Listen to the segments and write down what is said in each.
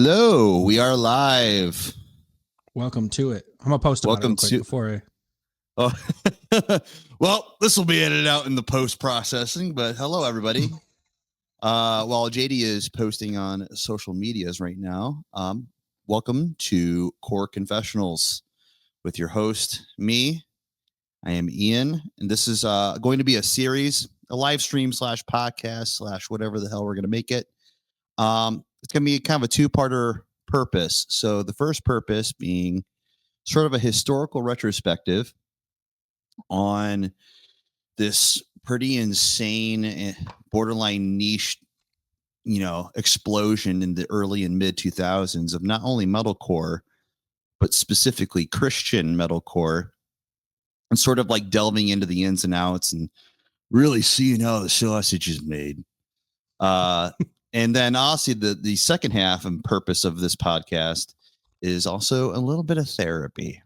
Hello, we are live. Welcome to it. I'm gonna post about it real quick before I. Oh, well, this will be edited out in the post processing. But hello, everybody. While JD is posting on social medias right now, welcome to Core Confessionals with your host, me. I am Ian, and this is going to be a series, a live stream / podcast / whatever the hell we're going to make it. It's going to be kind of a two-parter purpose. So the first purpose being sort of a historical retrospective on this pretty insane, borderline niche, explosion in the early and mid 2000s of not only metalcore, but specifically Christian metalcore, and sort of like delving into the ins and outs and really seeing how the sausage is made. And then also the second half and purpose of this podcast is also a little bit of therapy.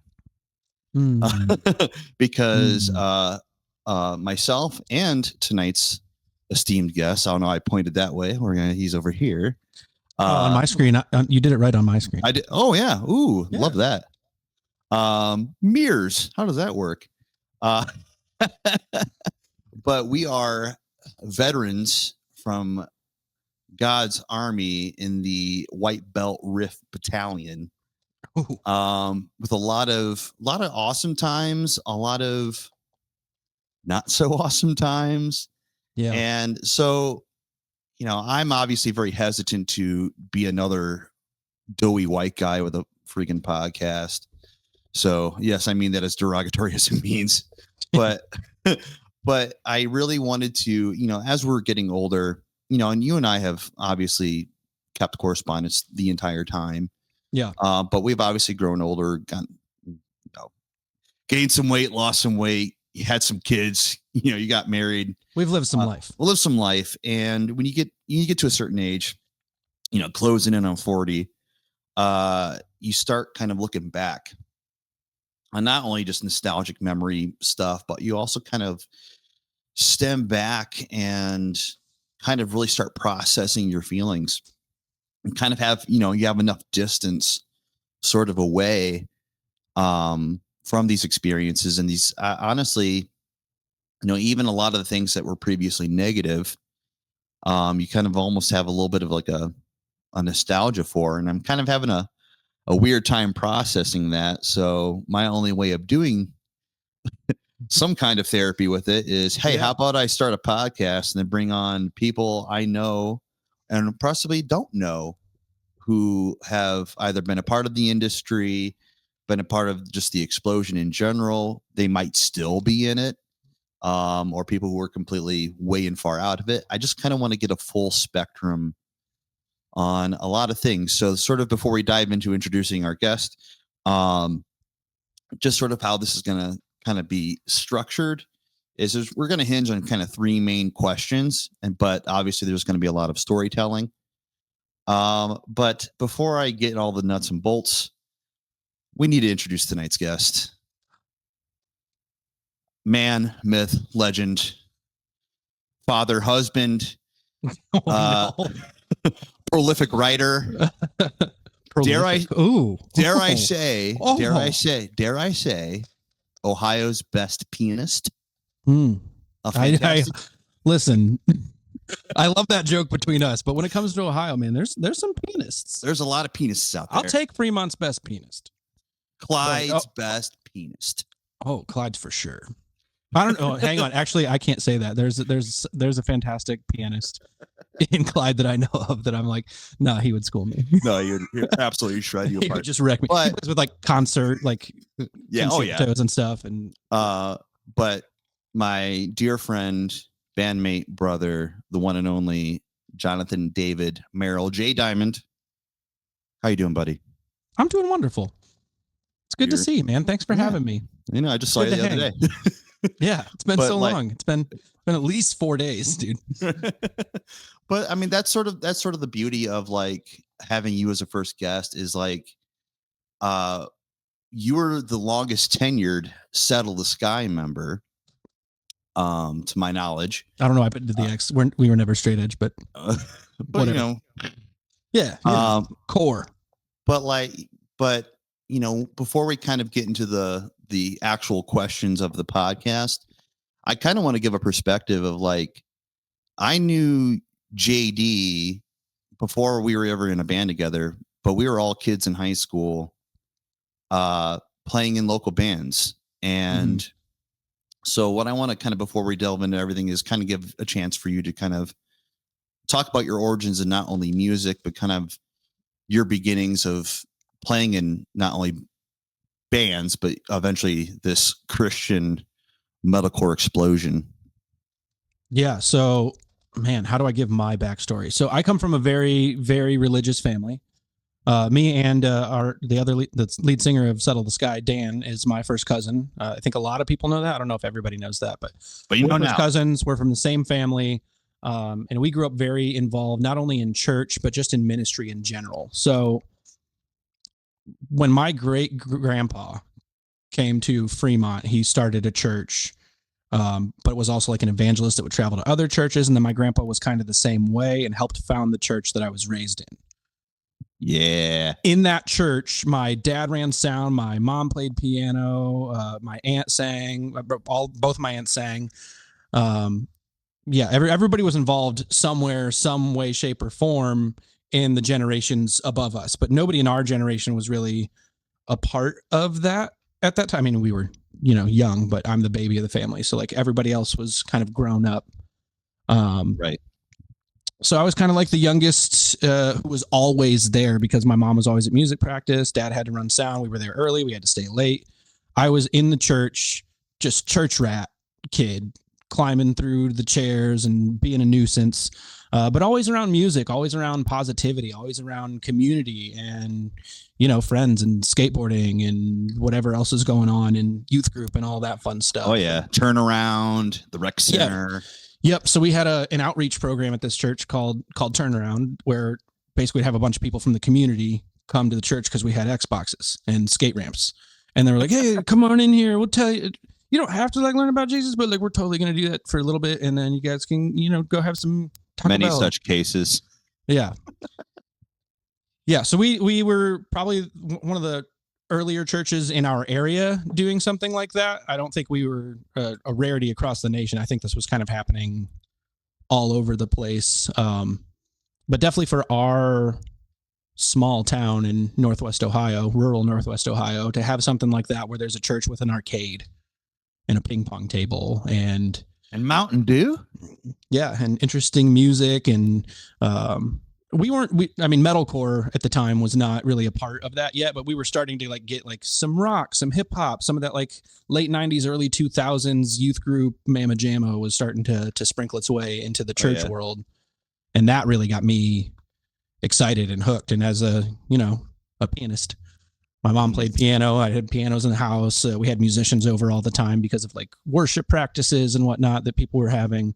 Because myself and tonight's esteemed guest, I don't know, I pointed that way. He's over here. On my screen. You did it right on my screen. I did. Oh yeah. Ooh, yeah. Love that. Mirrors. How does that work? But we are veterans from God's Army in the White Belt Rift Battalion. With a lot of awesome times, a lot of not so awesome times. Yeah. And so, I'm obviously very hesitant to be another doughy white guy with a freaking podcast. So yes, I mean that as derogatory as it means, but I really wanted to, as we're getting older, and you and I have obviously kept correspondence the entire time. Yeah. But we've obviously grown older, gained some weight, lost some weight. You had some kids, you got married. We've lived some life. We'll live some life. And when you get to a certain age, closing in on 40, you start kind of looking back on not only just nostalgic memory stuff, but you also kind of stem back and kind of really start processing your feelings and kind of have, you have enough distance sort of away from these experiences. And these, honestly, even a lot of the things that were previously negative, you kind of almost have a little bit of like a nostalgia for. And I'm kind of having a weird time processing that. So my only way of doing some kind of therapy with it is, hey, how about I start a podcast and then bring on people I know and possibly don't know who have either been a part of the industry, been a part of just the explosion in general. They might still be in it, or people who are completely way and far out of it. I just kind of want to get a full spectrum on a lot of things. So sort of before we dive into introducing our guest, just sort of how this is going to kind of be structured is we're going to hinge on kind of three main questions, but obviously there's going to be a lot of storytelling. But before I get all the nuts and bolts, we need to introduce tonight's guest. Man, myth, legend, father, husband, prolific writer. Dare I say, Ohio's best pianist. Listen, I love that joke between us, but when it comes to Ohio, man, there's some pianists. There's a lot of pianists out there. I'll take Fremont's best pianist. Clyde's best pianist. Oh, Clyde's for sure. I don't know. Hang on. Actually, I can't say that. There's a fantastic pianist in Clyde that I know of that I'm like, no, he would school me. No, you're absolutely shred you apart. He would just wreck me. But with like concert, concertos and stuff. And but my dear friend, bandmate, brother, the one and only Jonathan David Merrill, J Diamond. How you doing, buddy? I'm doing wonderful. It's good to see you, man. Thanks for having me. I just saw you the other day. Yeah, it's been so long. It's been at least 4 days, dude. But I mean, that's sort of the beauty of like having you as a first guest is like, you were the longest tenured Settle the Sky member, to my knowledge. I don't know. I put the X. We were never straight edge, but whatever. Yeah. Core. But before we kind of get into the actual questions of the podcast, I kind of want to give a perspective of like, I knew JD before we were ever in a band together, but we were all kids in high school, playing in local bands. And so what I want to kind of, before we delve into everything, is kind of give a chance for you to kind of talk about your origins in not only music, but kind of your beginnings of playing in not only bands, but eventually this Christian metalcore explosion. Yeah. So, man, how do I give my backstory? So I come from a very, very religious family. Me and the lead singer of Settle the Sky, Dan, is my first cousin. I think a lot of people know that. I don't know if everybody knows that, but you know we're now. Cousins. We're from the same family, and we grew up very involved, not only in church but just in ministry in general. So when my great grandpa came to Fremont, he started a church. But was also like an evangelist that would travel to other churches. And then my grandpa was kind of the same way and helped found the church that I was raised in. Yeah. In that church, my dad ran sound. My mom played piano. My aunt sang. Both my aunts sang. Everybody was involved somewhere, some way, shape, or form in the generations above us. But nobody in our generation was really a part of that at that time. I mean, we were, young, but I'm the baby of the family. So like everybody else was kind of grown up. Right. So I was kind of like the youngest who was always there because my mom was always at music practice. Dad had to run sound. We were there early. We had to stay late. I was in the church, just church rat kid, climbing through the chairs and being a nuisance, but always around music, always around positivity, always around community and, friends and skateboarding and whatever else is going on in youth group and all that fun stuff. Oh, yeah. Turnaround, the rec center. Yep. So we had an outreach program at this church called Turnaround, where basically we'd have a bunch of people from the community come to the church because we had Xboxes and skate ramps. And they were like, hey, come on in here. We'll tell you. You don't have to learn about Jesus, but we're totally going to do that for a little bit. And then you guys can, go have some Taco Bell. Such cases. Yeah. Yeah. So we were probably one of the earlier churches in our area doing something like that. I don't think we were a rarity across the nation. I think this was kind of happening all over the place. But definitely for our small town in Northwest Ohio, rural Northwest Ohio, to have something like that where there's a church with an arcade and a ping pong table and Mountain Dew. Yeah. And interesting music. And, metalcore at the time was not really a part of that yet, but we were starting to get some rock, some hip hop, some of that late 90s, early 2000s youth group Mama Jamma was starting to sprinkle its way into the church world. And that really got me excited and hooked. And as a pianist, my mom played piano. I had pianos in the house. We had musicians over all the time because of worship practices and whatnot that people were having.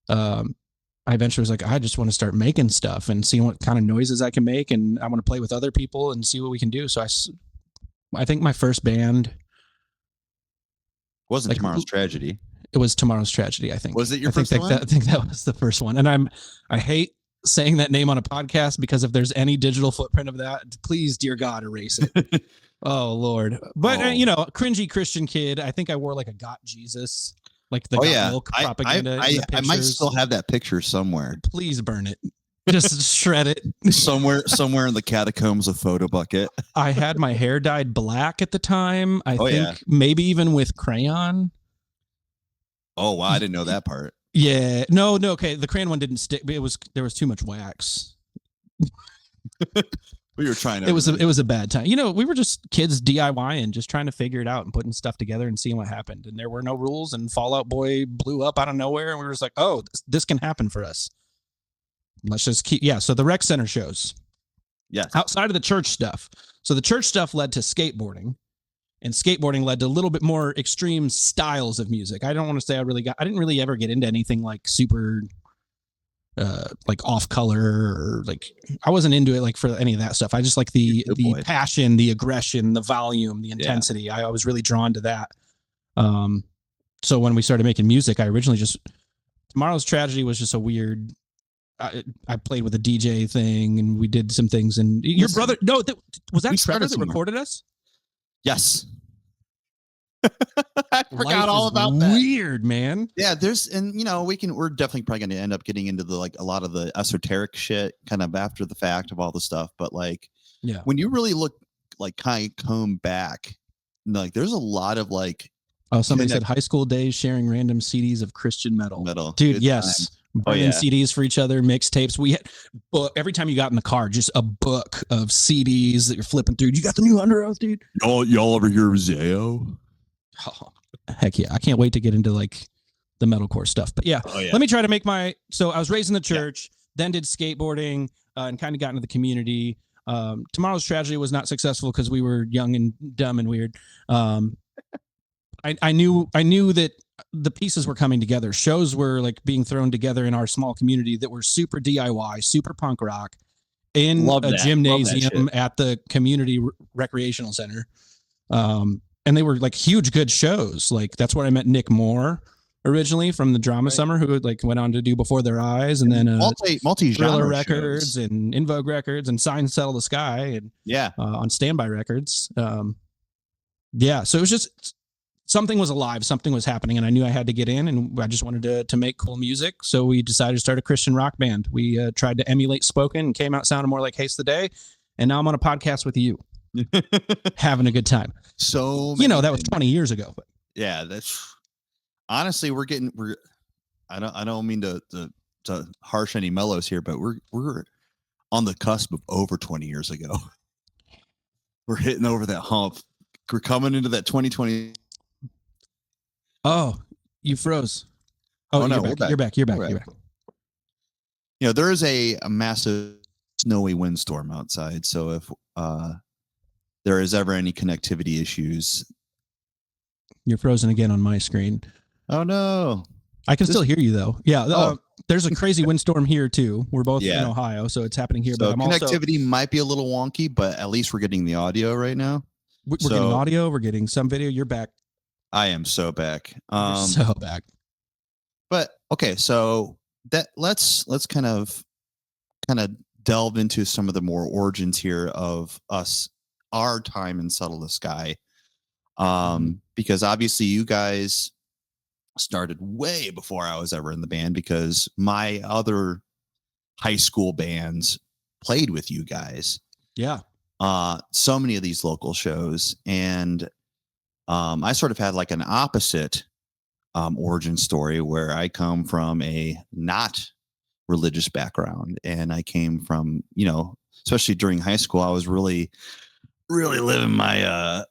I eventually was I just want to start making stuff and seeing what kind of noises I can make. And I want to play with other people and see what we can do. So I think my first band wasn't Tomorrow's Tragedy. It was Tomorrow's Tragedy. I think. Was it your first one? I think that was the first one. And I hate saying that name on a podcast because if there's any digital footprint of that, please, dear God, erase it. Oh Lord. But cringy Christian kid. I think I wore a Got Jesus. The milk propaganda. I might still have that picture somewhere. Please burn it. Just shred it. somewhere in the catacombs of Photo Bucket. I had my hair dyed black at the time. I think maybe even with crayon. Oh, wow. I didn't know that part. Yeah. No. Okay. The crayon one didn't stick. There was too much wax. We were trying to. It was a bad time. We were just kids DIYing, just trying to figure it out and putting stuff together and seeing what happened. And there were no rules. And Fall Out Boy blew up out of nowhere, and we were just oh, this can happen for us. Let's just keep. Yeah. So the rec center shows. Yes. Outside of the church stuff. So the church stuff led to skateboarding, and skateboarding led to a little bit more extreme styles of music. I don't want to say I didn't really ever get into anything super. Off color or I wasn't into it for any of that stuff. I just the passion, the aggression, the volume, the intensity. Yeah. I was really drawn to that. So when we started making music, I originally Tomorrow's Tragedy was just a weird I played with a DJ thing, and we did some things. And your brother, no, was that Trevor that recorded us? Yes. I forgot all about that. Weird, man. Yeah, we're definitely probably going to end up getting into a lot of the esoteric shit kind of after the fact of all the stuff. But like, yeah, when you really look like kind of comb back, like there's a lot of like. Oh, somebody said high school days sharing random CDs of Christian metal. Dude, good yes. Time. Burning CDs for each other, mixtapes. We had every time you got in the car, just a book of CDs that you're flipping through. You got the new Under Oath, dude? Y'all ever hear of Zayo? Oh, heck yeah. I can't wait to get into like the metalcore stuff. But yeah, let me try to make so I was raised in the church, then did skateboarding and kind of got into the community. Tomorrow's Tragedy was not successful because we were young and dumb and weird. I knew that the pieces were coming together. Shows were like being thrown together in our small community that were super DIY, super punk rock in a gymnasium at the community recreational center. And they were like huge, good shows. Like that's where I met Nick Moore originally from the Drama Summer, who like went on to do Before Their Eyes, and then multi-genre records and In Vogue Records and Sign Settle the Sky and on Standby Records. So it was just something was alive, something was happening, and I knew I had to get in, and I just wanted to make cool music. So we decided to start a Christian rock band. We tried to emulate Spoken and came out sounding more like Haste the Day, and now I'm on a podcast with you. Having a good time. So that was 20 years ago. But. Yeah, that's honestly I don't mean to harsh any mellows here, but we're on the cusp of over 20 years ago. We're hitting over that hump. We're coming into that 2020. Oh, you froze. Oh no, you're back. You're back. There is a massive snowy windstorm outside, so if there is ever any connectivity issues. You're frozen again on my screen. Oh no. I can still hear you though. Yeah. There's a crazy windstorm here too. We're both in Ohio, so it's happening here. So but connectivity might be a little wonky, but at least we're getting the audio right now. We're getting audio. We're getting some video. You're back. I am so back. So back. But okay, so that let's kind of delve into some of the more origins here of our time in Settle the Sky. Because obviously you guys started way before I was ever in the band, because my other high school bands played with you guys. Yeah. So many of these local shows, and I sort of had like an opposite origin story where I come from a not religious background, and I came from, especially during high school, I was really living my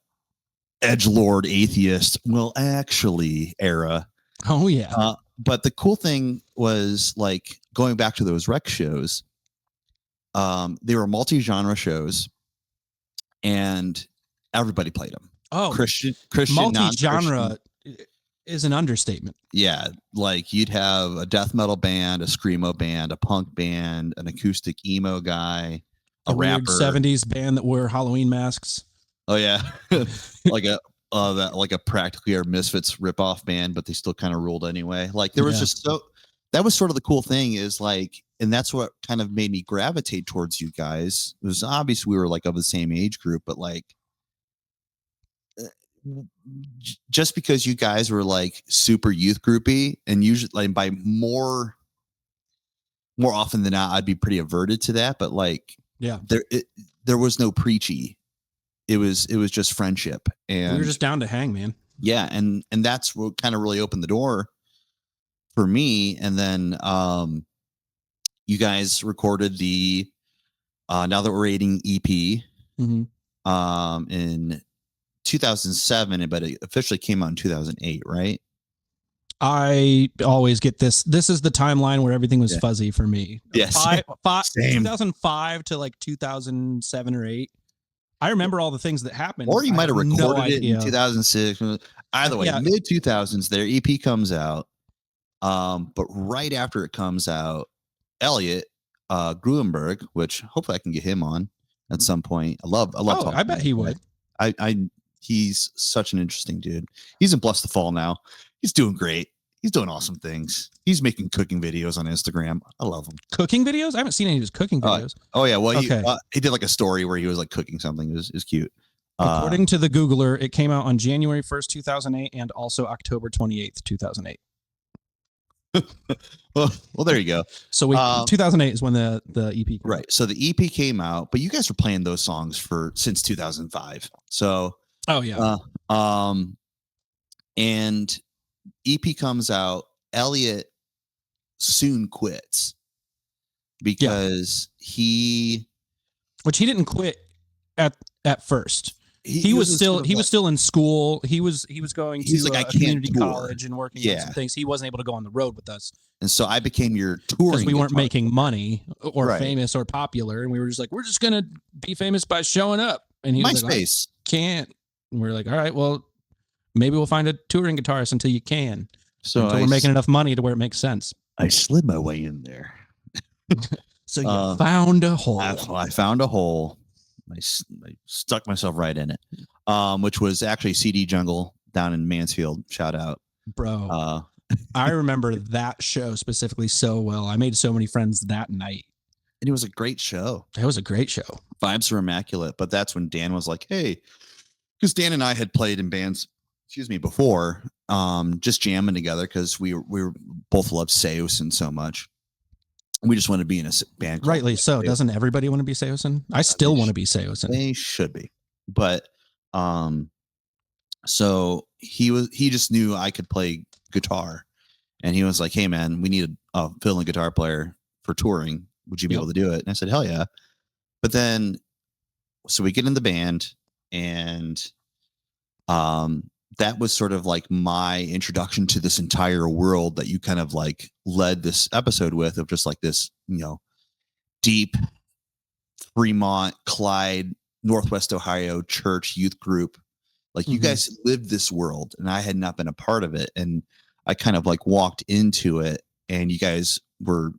edgelord atheist, well, actually era. Oh yeah. But the cool thing was like going back to those rec shows. They were multi-genre shows, and everybody played them. Oh, Christian, multi-genre is an understatement. Yeah, like you'd have a death metal band, a screamo band, a punk band, an acoustic emo guy, a rapper, 70s band that wore Halloween masks. Oh yeah, like a Practically Our Misfits ripoff band, but they still kind of ruled anyway. Like there was just that was sort of the cool thing is like, and that's what kind of made me gravitate towards you guys. It was obvious we were like of the same age group, but like just because you guys were like super youth groupy, and usually like by more often than not, I'd be pretty averted to that. But like, there was no preachy. It was just friendship, and we were just down to hang, man. Yeah, and that's what kind of really opened the door for me. And then you guys recorded the Now That We're Waiting EP in 2007, but it officially came out in 2008, right? I always get this. This is the timeline where everything was fuzzy for me. Yes. 2005 to like 2007 or 8. I remember all the things that happened. Or you might have recorded it in 2006. Either way, mid 2000s, their EP comes out. But right after it comes out, Elliot Gruenberg, which hopefully I can get him on at some point. I love talking. I bet he would. He's such an interesting dude. He's in Bless the Fall now. He's doing great. He's doing awesome things. He's making cooking videos on Instagram. I love him. Cooking videos? I haven't seen any of his cooking videos. Oh yeah. Well, Okay. he did like a story where he was like cooking something. It was cute. According to the Googler, it came out on January 1st, 2008, and also October 28th, 2008. well, there you go. So 2008 is when the EP came right. out. So the EP came out, but you guys were playing those songs since 2005. So oh yeah. And EP comes out. Elliot soon quits because which he didn't quit at first. He was still in school. He was going to like, a community college and working on some things. He wasn't able to go on the road with us. And so I became your touring because we weren't making money or famous or popular. And we were just like, we're just going to be famous by showing up. And he was like, I can't. And we're like, all right, well, maybe we'll find a touring guitarist until you can. So until we're making enough money to where it makes sense. I slid my way in there. So you found a hole. I found a hole. I stuck myself right in it, which was actually CD Jungle down in Mansfield. Shout out. Bro. I remember that show specifically so well. I made so many friends that night. And it was a great show. It was a great show. Vibes were immaculate. But that's when Dan was like, hey, because Dan and I had played in bands, before, just jamming together because we were both loved Seosin so much. We just want to be in a band. Rightly so. Doesn't everybody want to be Seosin? I still want to be Seosin. They should be. But so he just knew I could play guitar. And he was like, hey man, we need a fill-in guitar player for touring. Would you be able to do it? And I said, hell yeah. But then so we get in the band, and that was sort of like my introduction to this entire world that you kind of like led this episode with, of just like this, deep Fremont, Clyde, Northwest Ohio church youth group. Like you guys lived this world and I had not been a part of it. And I kind of like walked into it, and you guys were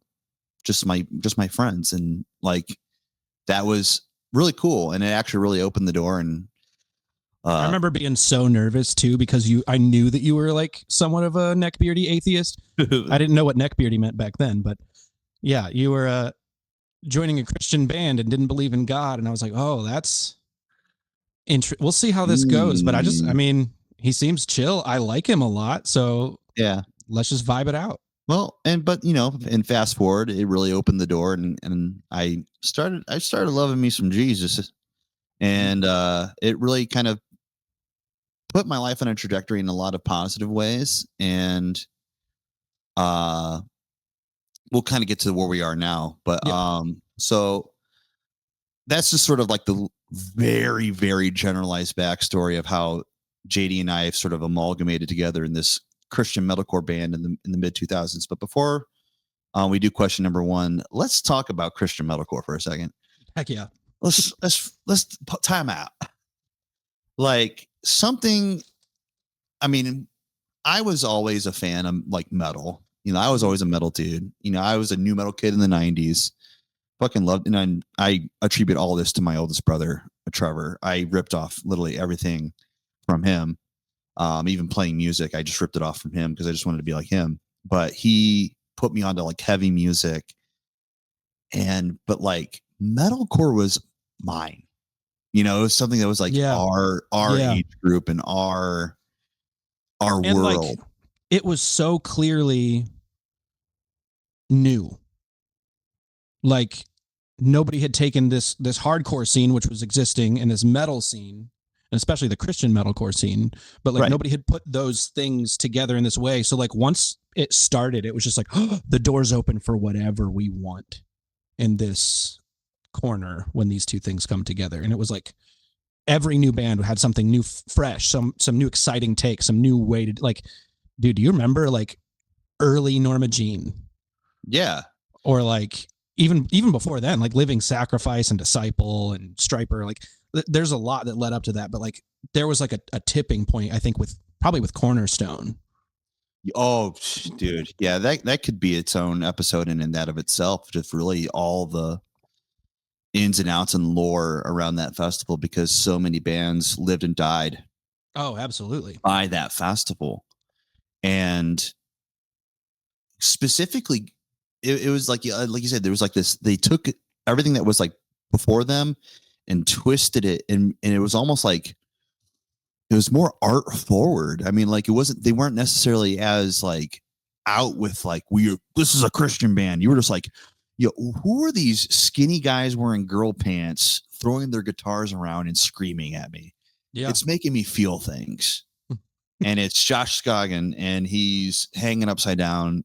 just my friends. And like, that was really cool. And it actually really opened the door. And I remember being so nervous too, because I knew that you were like somewhat of a neckbeardy atheist. I didn't know what neckbeardy meant back then, but yeah, you were joining a Christian band and didn't believe in God. And I was like, oh, that's we'll see how this goes. But he seems chill. I like him a lot. So yeah, let's just vibe it out. Well, and fast forward, it really opened the door, and I started loving me some Jesus, and it really kind of put my life on a trajectory in a lot of positive ways. And we'll kind of get to where we are now, but so that's just sort of like the very, very generalized backstory of how JD and I have sort of amalgamated together in this Christian metalcore band in the mid 2000s. But before we do question number one, let's talk about Christian metalcore for a second. Heck yeah. Let's time out. Like something. I mean, I was always a fan of like metal. I was always a metal dude. I was a new metal kid in the 90s. Fucking loved, and I attribute all this to my oldest brother, Trevor. I ripped off literally everything from him. Even playing music, I just ripped it off from him because I just wanted to be like him. But he put me onto like heavy music, but like metalcore was mine. It was something that was like our age group and our world. Like, it was so clearly new. Like nobody had taken this hardcore scene, which was existing, and this metal scene, and especially the Christian metalcore scene, but like nobody had put those things together in this way. So like once it started, it was just like, oh, the door's open for whatever we want in this corner when these two things come together. And it was like every new band had something new, fresh, some new exciting take, some new way to like, dude, do you remember like early Norma Jean? Yeah. Or like even before then, like Living Sacrifice and Disciple and Striper, like there's a lot that led up to that, but like there was like a tipping point, I think, with Cornerstone. Oh, dude. Yeah, that could be its own episode in that of itself. Just really all the ins and outs and lore around that festival, because so many bands lived and died. Oh, absolutely. By that festival. And specifically, it was like you said, there was like this. They took everything that was like before them and twisted it, and it was almost like it was more art forward. I mean, like it wasn't. They weren't necessarily as like out with like this is a Christian band. You were just like, who are these skinny guys wearing girl pants, throwing their guitars around and screaming at me? Yeah. It's making me feel things. And it's Josh Scoggin, and he's hanging upside down,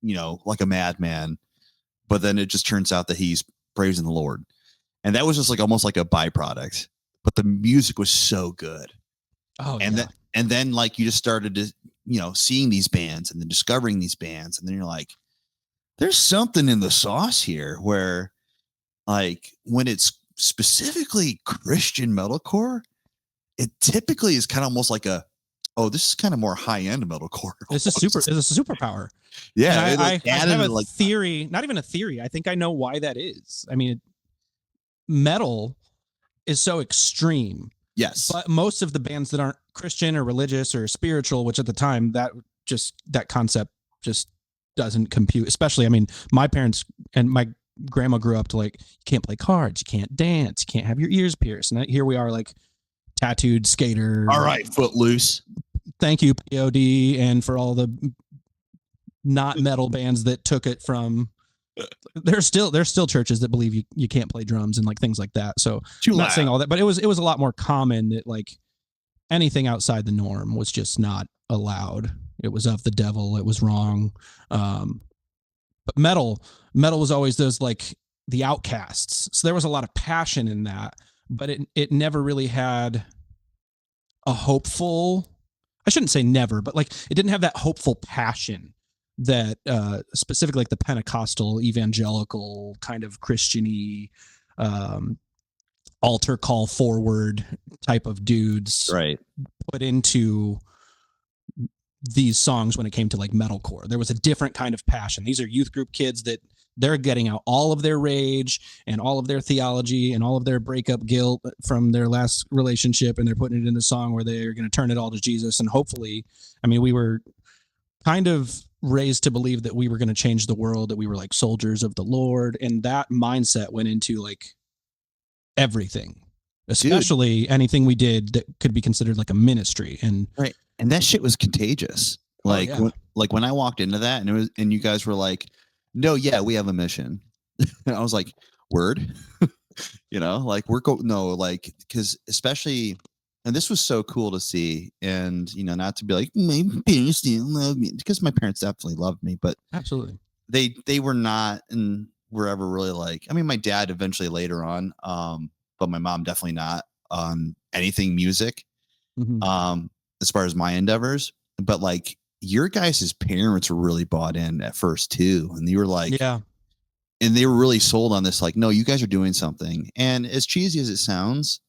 like a madman. But then it just turns out that he's praising the Lord. And that was just like almost like a byproduct. But the music was so good. Oh, and yeah. then like you just started to, seeing these bands and then discovering these bands. And then you're like, there's something in the sauce here where like when it's specifically Christian metalcore, it typically is kind of almost like this is kind of more high-end metalcore. It's a superpower. Yeah. I have a theory, not even a theory. I think I know why that is. I mean, metal is so extreme. Yes. But most of the bands that aren't Christian or religious or spiritual, which at the time that concept just doesn't compute. Especially, I mean, my parents and my grandma grew up to like, you can't play cards, you can't dance, you can't have your ears pierced. And here we are like tattooed skater. All right, Footloose. Thank you, POD, and for all the not metal bands that took it from. There's still churches that believe you can't play drums and like things like that. So I'm not saying all that, but it was a lot more common that like anything outside the norm was just not allowed. It was of the devil. It was wrong. But metal was always those like the outcasts. So there was a lot of passion in that, but it never really had a hopeful. I shouldn't say never, but like it didn't have that hopeful passion that specifically like the Pentecostal evangelical kind of Christian-y altar call forward type of dudes put into these songs when it came to like metalcore. There was a different kind of passion. These are youth group kids that they're getting out all of their rage and all of their theology and all of their breakup guilt from their last relationship, and they're putting it in the song where they're going to turn it all to Jesus. And hopefully, I mean, we were kind of raised to believe that we were going to change the world, that we were like soldiers of the Lord. And that mindset went into like everything, especially anything we did that could be considered like a ministry. And right. And that shit was contagious. Like, when I walked into that and you guys were like, no, yeah, we have a mission. And I was like, word, like because especially, and this was so cool to see. And, not to be like, my parents didn't love me, because my parents definitely loved me, but absolutely they were not, and were ever really like, I mean, my dad eventually later on, but my mom definitely not on anything music, as far as my endeavors. But like your guys' parents were really bought in at first too. And you were like, yeah. And they were really sold on this, like, no, you guys are doing something. And as cheesy as it sounds,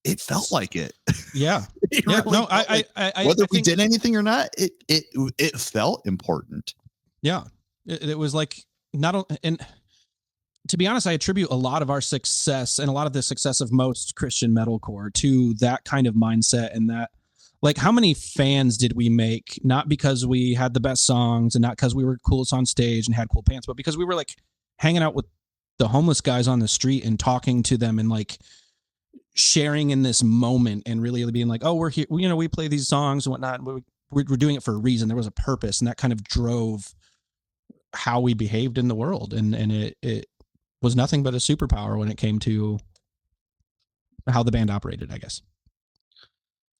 it felt like it. Yeah. It yeah. really No, whether we did anything or not, it felt important. Yeah. It was like and to be honest, I attribute a lot of our success and a lot of the success of most Christian metalcore to that kind of mindset. And that, like, how many fans did we make? Not because we had the best songs and not because we were coolest on stage and had cool pants, but because we were like hanging out with the homeless guys on the street and talking to them and like sharing in this moment and really being like, oh, we're here, we play these songs and whatnot. We're doing it for a reason. There was a purpose, and that kind of drove how we behaved in the world. And it was nothing but a superpower when it came to how the band operated, I guess.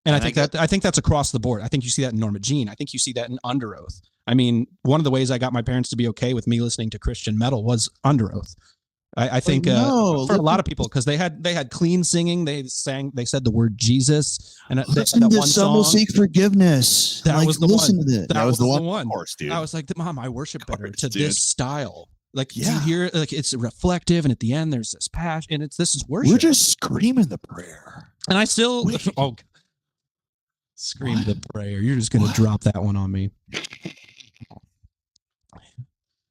And I think that's across the board. I think you see that in Norma Jean. I think you see that in Under Oath. I mean, one of the ways I got my parents to be okay with me listening to Christian metal was Under Oath. I think for a lot of people, because they had clean singing. They said the word Jesus, and that one song will seek forgiveness. That was the listen one. To that was the one. Of course, dude. I was like, Mom, I worship better to dude. This style. Like, you hear, like, it's reflective, and at the end there's this passion, and this is worship. We're just screaming the prayer, and I still scream the prayer. You're just gonna drop that one on me,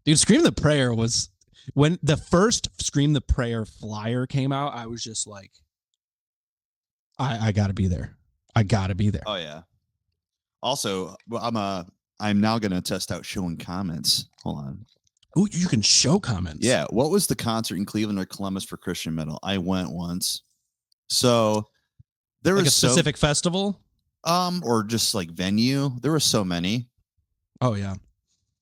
dude. Scream the prayer was when the first Scream the Prayer flyer came out. I was just like, I gotta be there. I gotta be there. Oh yeah. Also, I'm a I'm now going to test out showing comments. Hold on. Oh, you can show comments. Yeah. What was the concert in Cleveland or Columbus for Christian metal? I went once. So there Like was a specific festival? or just like venue. There were so many. Oh yeah.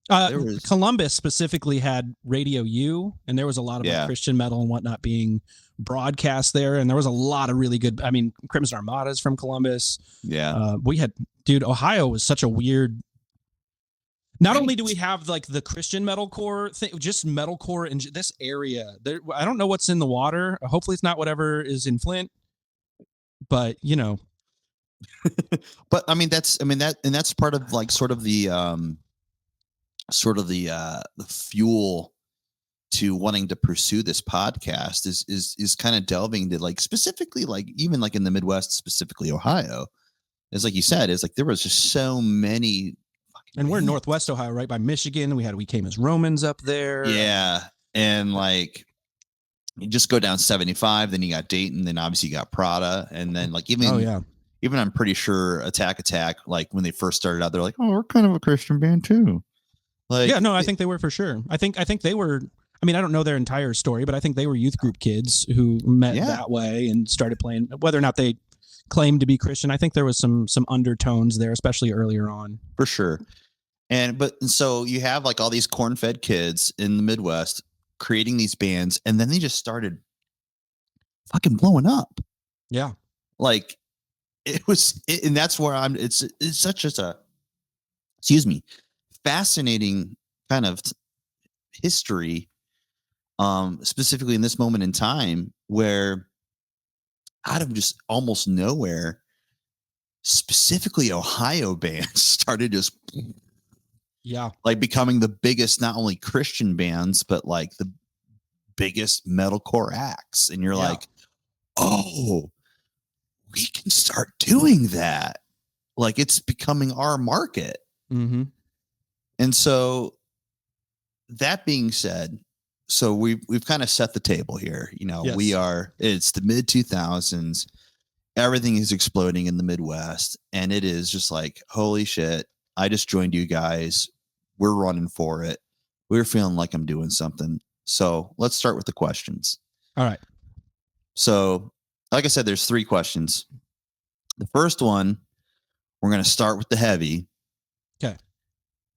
There was Columbus specifically had Radio U, and there was a lot of like Christian metal and whatnot being broadcast there. And there was a lot of really good. I mean, Crimson Armada is from Columbus. Yeah. We had, dude, Ohio was such a weird. Not only do we have like the Christian metalcore thing, just metalcore in this area. There, I don't know what's in the water. Hopefully, it's not whatever is in Flint. But you know, but I mean that's part of like sort of the fuel to wanting to pursue this podcast is kind of delving to like specifically like even like in the Midwest, specifically Ohio. It's like you said, it's like there was just so many. And we're in Northwest Ohio, right by Michigan. We came as Romans up there. Yeah, and like you just go down 75, then you got Dayton, then obviously you got Prada, and then like even I'm pretty sure Attack, like when they first started out, they're like, oh, we're kind of a Christian band too. Like, yeah, no, I think they were for sure. I think they were. I mean, I don't know their entire story, but I think they were youth group kids who met that way and started playing. Whether or not they claimed to be Christian, I think there was some undertones there, especially earlier on. For sure. And so you have like all these corn-fed kids in the Midwest creating these bands, and then they just started fucking blowing up. Yeah. Like and that's where it's such as a, fascinating kind of history, specifically in this moment in time where out of just almost nowhere, specifically Ohio bands started just like becoming the biggest, not only Christian bands, but like the biggest metalcore acts. And you're like, oh, we can start doing that. Like it's becoming our market. Mm-hmm. And so that being said, so we've kind of set the table here. You know, it's the mid 2000s. Everything is exploding in the Midwest. And it is just like, holy shit. I just joined you guys. We're running for it. We're feeling like I'm doing something. So let's start with the questions. All right. So, like I said, there's 3 questions. The first one, we're going to start with the heavy. Okay.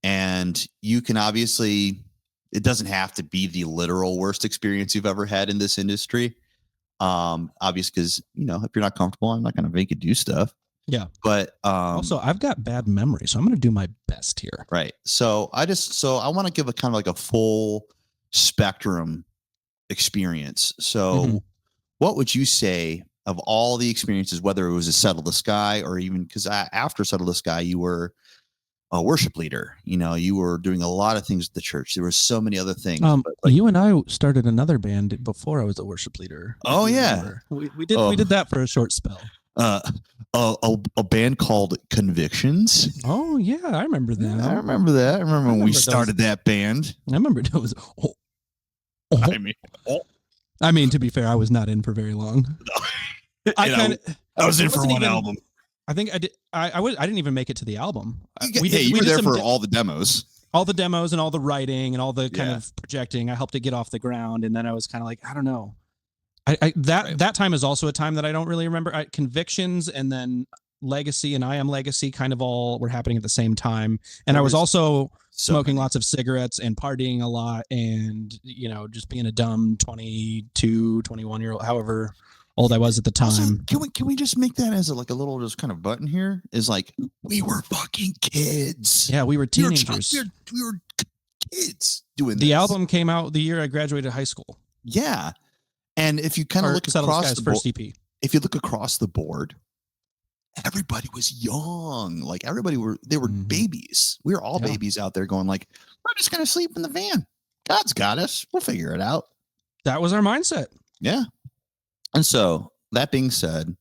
And you can obviously, it doesn't have to be the literal worst experience you've ever had in this industry. Obviously, because, you know, if you're not comfortable, I'm not going to make you do stuff. Yeah. But also, I've got bad memory, so I'm going to do my best here. Right. So I want to give a kind of like a full spectrum experience. So what would you say of all the experiences, whether it was a Settle the Sky or even because after Settle the Sky, you were a worship leader, you know, you were doing a lot of things at the church. There were so many other things. But like, you and I started another band before I was a worship leader. Oh yeah. We did that for a short spell. A band called Convictions. Oh yeah, I remember that. I remember when we started that band. I remember those. I mean, to be fair, I was not in for very long. I was in for one album. I think I did. I didn't even make it to the album. You were there for all the demos. All the demos and all the writing and all the kind of projecting. I helped it get off the ground, and then I was kind of like, I don't know. That time is also a time that I don't really remember. Convictions and then Legacy and I Am Legacy kind of all were happening at the same time. And I was also smoking lots of cigarettes and partying a lot and, you know, just being a dumb 22, 21-year-old, however old I was at the time. Also, can we just make that as a little just kind of button here? Is like, we were fucking kids. Yeah, we were teenagers. We were kids doing the album came out the year I graduated high school. Yeah. And if you kind of look across the first EP, if you look across the board, everybody was young. Like they were babies. We were all babies out there going like, we're just going to sleep in the van. God's got us. We'll figure it out. That was our mindset. Yeah. And so that being said,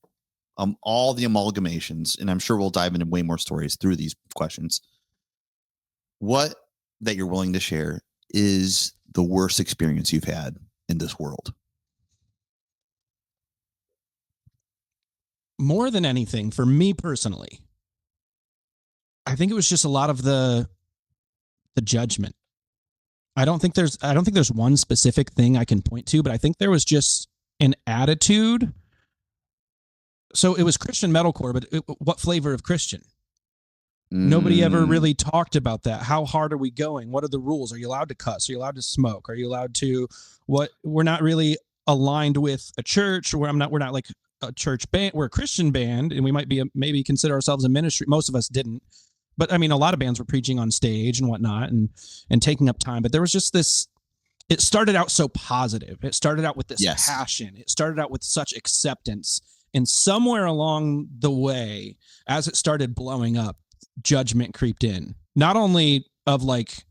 all the amalgamations, and I'm sure we'll dive into way more stories through these questions. What that you're willing to share is the worst experience you've had in this world? More than anything, for me personally, I think it was just a lot of the judgment. I don't think there's one specific thing I can point to, but I think there was just an attitude. So it was Christian metalcore, but what flavor of Christian? Nobody ever really talked about that. How hard are we going? What are the rules? Are you allowed to cuss? Are you allowed to smoke? Are you allowed to what? We're not really aligned with a church, where we're not like a church band. We're a Christian band, and we might be maybe consider ourselves a ministry. Most of us didn't. But I mean, a lot of bands were preaching on stage and whatnot and taking up time. But there was just this, it started out so positive. It started out with this passion. It started out with such acceptance. And somewhere along the way, as it started blowing up, judgment creeped in. Not only of like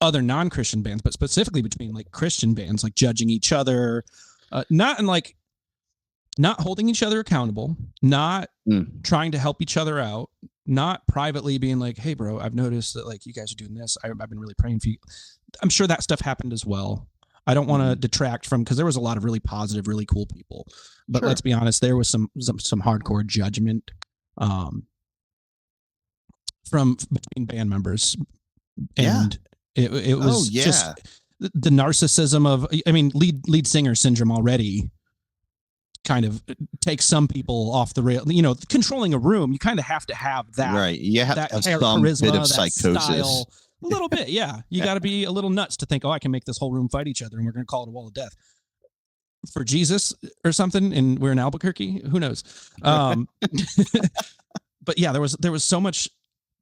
other non-Christian bands, but specifically between like Christian bands, like judging each other, not holding each other accountable, not trying to help each other out, not privately being like, hey bro, I've noticed that like you guys are doing this. I've been really praying for you. I'm sure that stuff happened as well. I don't want to detract from, because there was a lot of really positive, really cool people, but let's be honest, there was some hardcore judgment from between band members, and it was just the narcissism of, I mean, lead singer syndrome already kind of takes some people off the rail. You know, controlling a room, you kind of have to have that. Right. You have that to have some charisma, bit of that psychosis. Style, a little bit, yeah. You got to be a little nuts to think, oh, I can make this whole room fight each other, and we're going to call it a wall of death for Jesus or something. And we're in Albuquerque. Who knows? But yeah, there was so much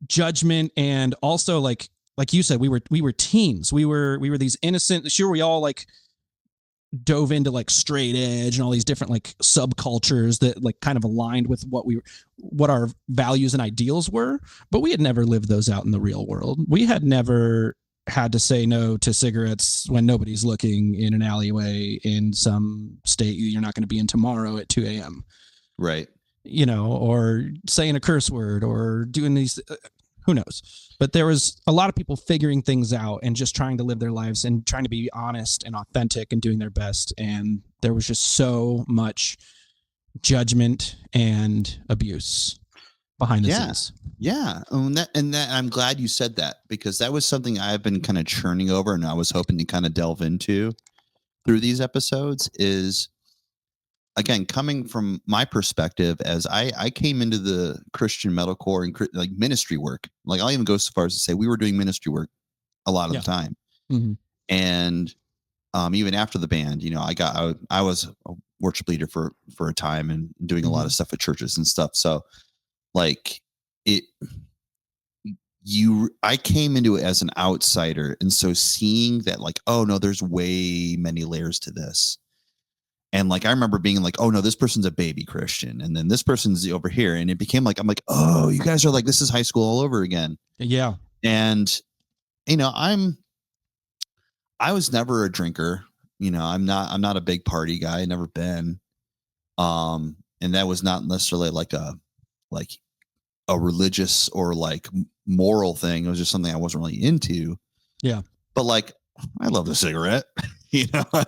judgment, and also like you said, we were teens. We were these innocent. Sure, we all like dove into like straight edge and all these different like subcultures that like kind of aligned with what our values and ideals were, but we had never lived those out in the real world. We had never had to say no to cigarettes when nobody's looking in an alleyway in some state you're not going to be in tomorrow at 2 a.m. Right. You know, or saying a curse word or doing these, who knows? But there was a lot of people figuring things out and just trying to live their lives and trying to be honest and authentic and doing their best. And there was just so much judgment and abuse behind the scenes. Yeah. And that I'm glad you said that, because that was something I've been kind of churning over, and I was hoping to kind of delve into through these episodes is, again, coming from my perspective, as I came into the Christian metalcore and like ministry work. Like, I'll even go so far as to say we were doing ministry work a lot of the time. And even after the band, you know, I was a worship leader for a time and doing a lot of stuff at churches and stuff. So like I came into it as an outsider. And so seeing that, like, oh no, there's way many layers to this. And like, I remember being like, oh no, this person's a baby Christian. And then this person's over here. And it became like, I'm like, oh, you guys are like, this is high school all over again. Yeah. And, you know, I was never a drinker. You know, I'm not a big party guy. I never been. And that was not necessarily like a religious or like moral thing. It was just something I wasn't really into. Yeah. But like, I love the cigarette. You know, I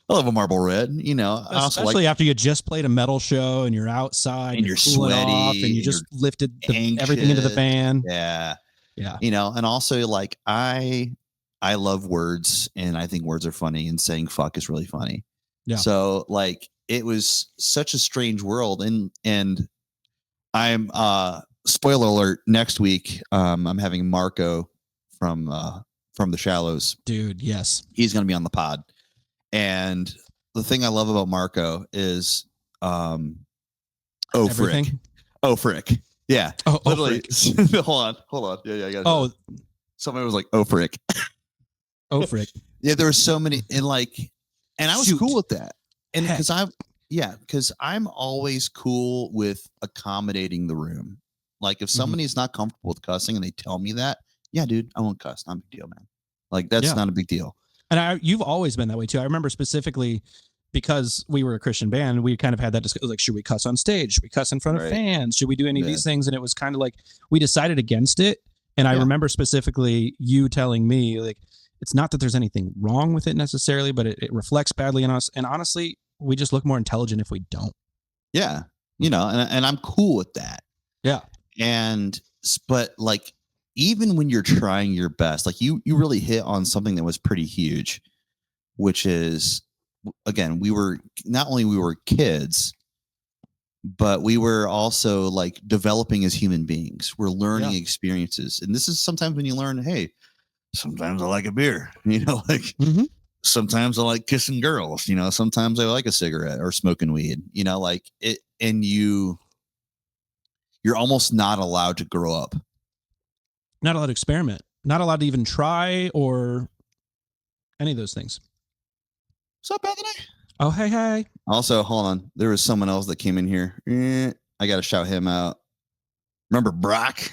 love a Marlboro Red. You know, especially after you just played a metal show and you're outside and you're sweaty off and you just lifted everything into the fan. Yeah. Yeah. You know, and also like I love words, and I think words are funny, and saying fuck is really funny. Yeah. So like, it was such a strange world, and I'm spoiler alert, next week I'm having Marco from the Shallows. Dude, yes. He's going to be on the pod. And the thing I love about Marco is frick. Oh frick. Yeah. Literally. Frick. hold on. Yeah, I got it. Somebody was like, oh frick. Oh frick. Yeah, there were so many, and I was cool with that. And because I'm always cool with accommodating the room. Like, if somebody's not comfortable with cussing and they tell me that, yeah, dude, I won't cuss. Not a big deal, man. Like, that's not a big deal. And you've always been that way too. I remember specifically because we were a Christian band, we kind of had that discussion, like, should we cuss on stage? Should we cuss in front of fans? Should we do any of these things? And it was kind of like, we decided against it. And I remember specifically you telling me, like, it's not that there's anything wrong with it necessarily, but it reflects badly on us. And honestly, we just look more intelligent if we don't. Yeah. You know, and I'm cool with that. Yeah. And but like, even when you're trying your best, like you really hit on something that was pretty huge, which is, again, we were kids, but we were also like developing as human beings. We're learning experiences. And this is sometimes when you learn, hey, sometimes I like a beer, like sometimes I like kissing girls, sometimes I like a cigarette or smoking weed, like it, and you're almost not allowed to grow up. Not allowed to experiment, not allowed to even try or any of those things. What's up, Anthony? Oh, hey. Also, hold on. There was someone else that came in here. I got to shout him out. Remember Brock?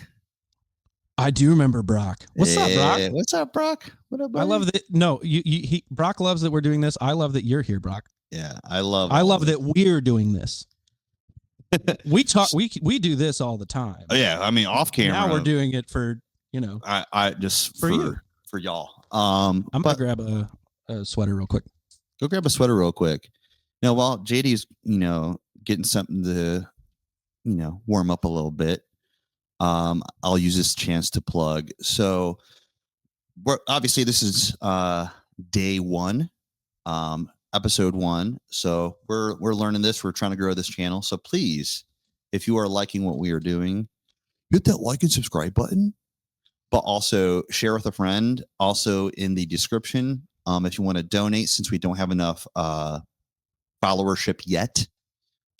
I do remember Brock. What's up, Brock? What's up, Brock? What up, buddy? I love that. No, Brock loves that we're doing this. I love that you're here, Brock. Yeah, I love that we're doing this. We talk. We do this all the time. Oh, yeah, I mean, off camera. Now we're doing it for I just for you, for y'all. I'm gonna grab a sweater real quick. Go grab a sweater real quick. While JD's getting something to warm up a little bit, I'll use this chance to plug. So, obviously this is day 1, episode 1. So we're learning this. We're trying to grow this channel. So please, if you are liking what we are doing, hit that like and subscribe button. But also share with a friend. Also in the description, if you want to donate, since we don't have enough followership yet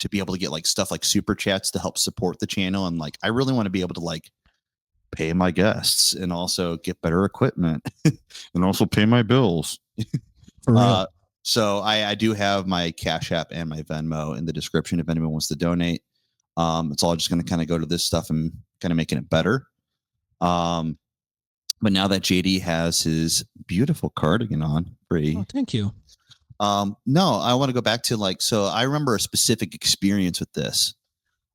to be able to get like stuff like super chats to help support the channel, and like I really want to be able to like pay my guests and also get better equipment and also pay my bills. So I do have my Cashapp and my Venmo in the description if anyone wants to donate. It's all just going to kind of go to this stuff and kind of making it better. But now that JD has his beautiful cardigan on, thank you. No, I want to go back to so I remember a specific experience with this.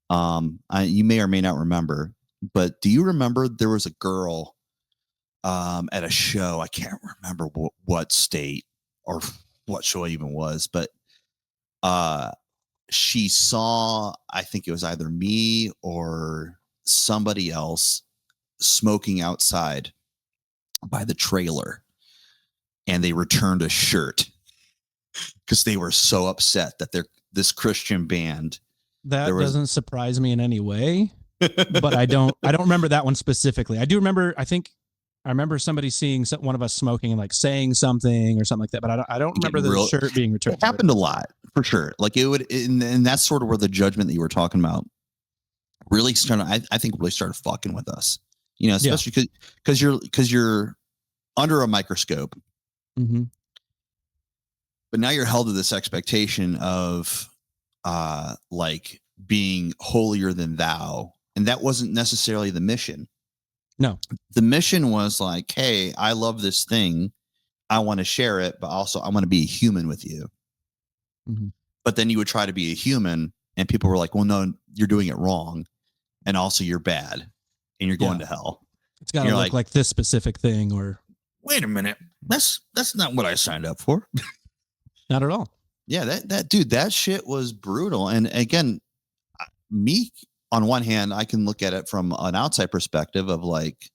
You may or may not remember, but do you remember there was a girl at a show? I can't remember what state or what show it even was, but she saw, I think it was either me or somebody else smoking outside by the trailer, and they returned a shirt because they were so upset that this Christian band. That doesn't surprise me in any way, but I don't remember that one specifically. I do remember. I remember somebody seeing one of us smoking and like saying something or something like that, but I don't remember the shirt being returned. It happened a lot for sure. Like it would, and that's sort of where the judgment that you were talking about really started. I think really started fucking with us. Especially because you're under a microscope. Mm-hmm. But now you're held to this expectation of like being holier than thou. And that wasn't necessarily the mission. No. The mission was like, hey, I love this thing. I want to share it, but also I want to be a human with you. Mm-hmm. But then you would try to be a human and people were like, well, no, you're doing it wrong. And also you're bad and you're going to hell. It's got to look like this specific thing, or wait a minute. That's not what I signed up for. Not at all. Yeah, that dude, that shit was brutal. And again, me on one hand, I can look at it from an outside perspective of like,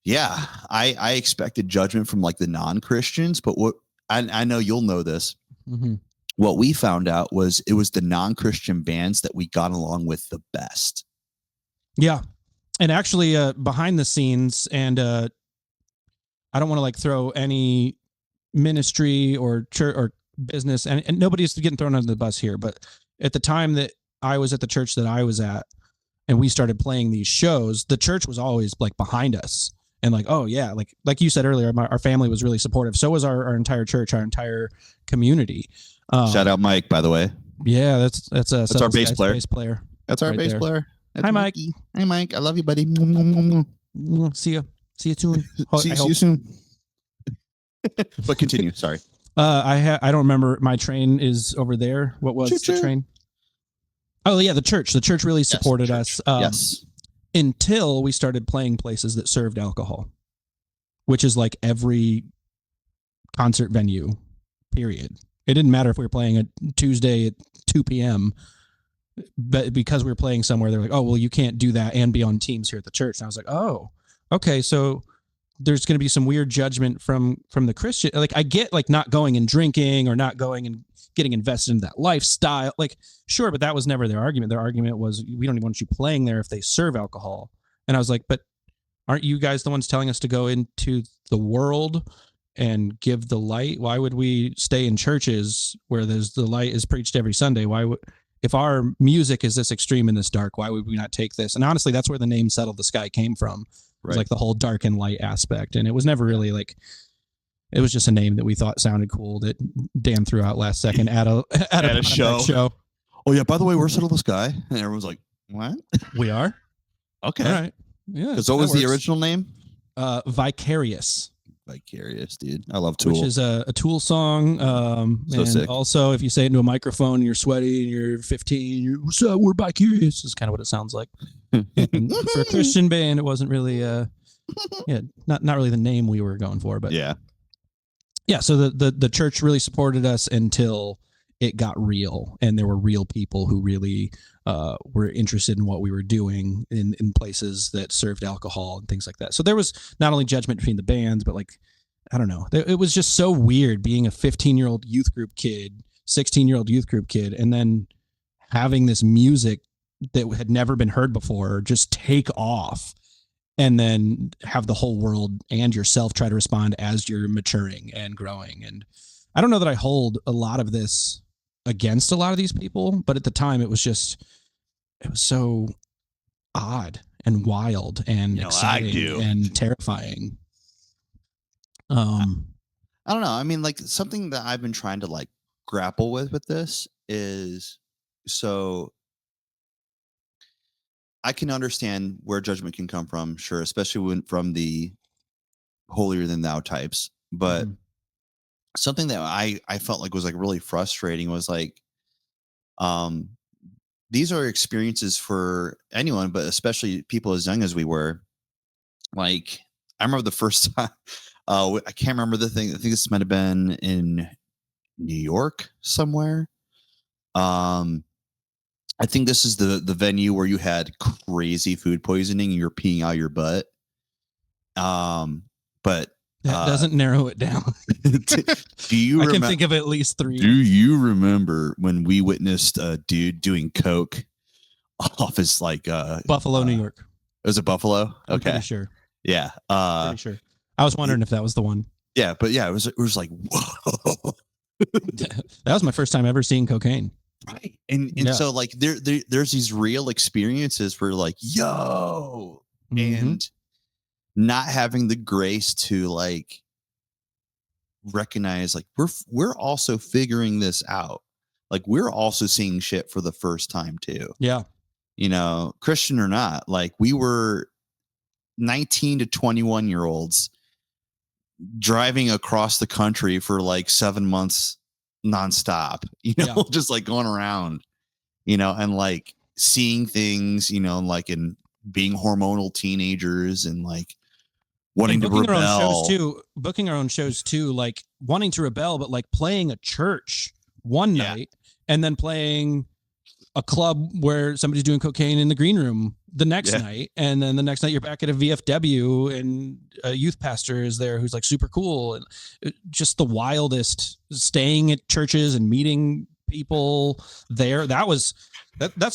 yeah, I expected judgment from like the non-Christians, but what I know you'll know this. Mm-hmm. What we found out was it was the non-Christian bands that we got along with the best. Yeah. And actually behind the scenes, and I don't want to like throw any ministry or church or business, and nobody's getting thrown under the bus here, but at the time that I was at the church that I was at and we started playing these shows, the church was always like behind us and like, oh yeah, like you said earlier, our family was really supportive. So was our entire church, our entire community. Shout out Mike, by the way. Yeah, that's our bass player. That's our bass player. That's Hi, Mike. Hey, Mike. I love you, buddy. See you soon. See you soon. But continue. Sorry. I don't remember. My train is over there. What was the train? Oh yeah, the church. The church really supported us. Yes. Until we started playing places that served alcohol, which is like every concert venue. Period. It didn't matter if we were playing a Tuesday at 2 p.m. but because we were playing somewhere, they're like, oh, well, you can't do that and be on teams here at the church. And I was like, oh, okay. So there's going to be some weird judgment from the Christian. Like, I get like not going and drinking or not going and getting invested in that lifestyle. Like, sure, but that was never their argument. Their argument was, we don't even want you playing there if they serve alcohol. And I was like, but aren't you guys the ones telling us to go into the world and give the light? Why would we stay in churches where there's the light is preached every Sunday? Why would, if our music is this extreme and this dark, why would we not take this? And honestly, that's where the name Settle the Sky came from. It was like the whole dark and light aspect. And it was never really like, it was just a name that we thought sounded cool that Dan threw out last second at a show. Oh yeah, by the way, we're Settle the Sky. And everyone's like, what? We are? Okay. All right. Yeah. Because what was the original name? Vicarious. Vicarious, dude. I love Tool. Which is a Tool song. So and sick. Also, if you say it into a microphone and you're sweaty and you're 15, what's up? We're Vicarious is kind of what it sounds like. And for a Christian band, it wasn't really not really the name we were going for, but yeah. So the church really supported us until it got real, and there were real people who really were interested in what we were doing in places that served alcohol and things like that. So there was not only judgment between the bands, but like, I don't know, it was just so weird being a 15-year-old youth group kid, 16-year-old youth group kid, and then having this music that had never been heard before just take off, and then have the whole world and yourself try to respond as you're maturing and growing. And I don't know that I hold a lot of this against a lot of these people, but at the time it was so odd and wild and exciting and terrifying. I don't know. I mean, like, something that I've been trying to like grapple with this is, so I can understand where judgment can come from, sure, especially when from the holier than thou types. But something that I felt like was like really frustrating was like, these are experiences for anyone, but especially people as young as we were. Like, I remember the first time, I can't remember the thing. I think this might have been in New York somewhere. I think this is the venue where you had crazy food poisoning and you're peeing out your butt. But that doesn't narrow it down. Do you? I can think of at least 3. Do you remember when we witnessed a dude doing coke off his like Buffalo, New York? It was a Buffalo. Okay, I'm pretty sure. Yeah, pretty sure. I was wondering if that was the one. Yeah, but yeah, it was like, whoa. That was my first time ever seeing cocaine. Right. And so like there's these real experiences where like, yo, and not having the grace to like recognize like we're also figuring this out. Like, we're also seeing shit for the first time too. Yeah. You know, Christian or not, like, we were 19 to 21-year-olds driving across the country for like 7 months nonstop, you know, just like going around, you know, and like seeing things, you know, like in being hormonal teenagers and like wanting to rebel. Booking our own shows too, like wanting to rebel, but like playing a church one night and then playing a club where somebody's doing cocaine in the green room the next night. And then the next night you're back at a VFW and a youth pastor is there who's like super cool. And just the wildest, staying at churches and meeting people there. That's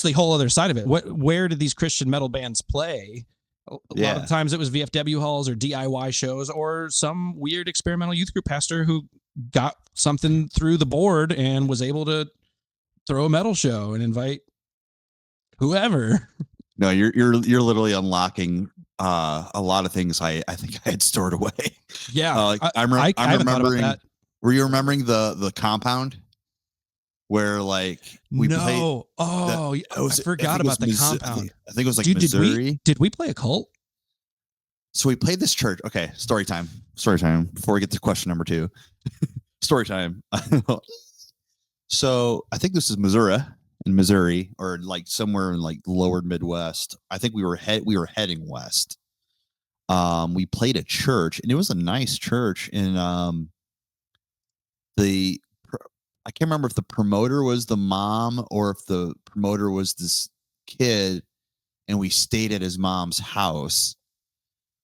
the whole other side of it. Where did these Christian metal bands play? A lot of times it was VFW halls or DIY shows or some weird experimental youth group pastor who got something through the board and was able to throw a metal show and invite whoever. No, you're literally unlocking a lot of things I think I had stored away. Yeah, I'm remembering. Were you remembering the compound where like we played? Oh, I forgot about the compound. I think it was like Missouri. Did we play a cult? So we played this church. Okay, story time. Before we get to question number 2, story time. So I think this is Missouri, or like somewhere in like lower Midwest. I think we were heading west. We played a church, and it was a nice church, and the I can't remember if the promoter was the mom or if the promoter was this kid, and we stayed at his mom's house.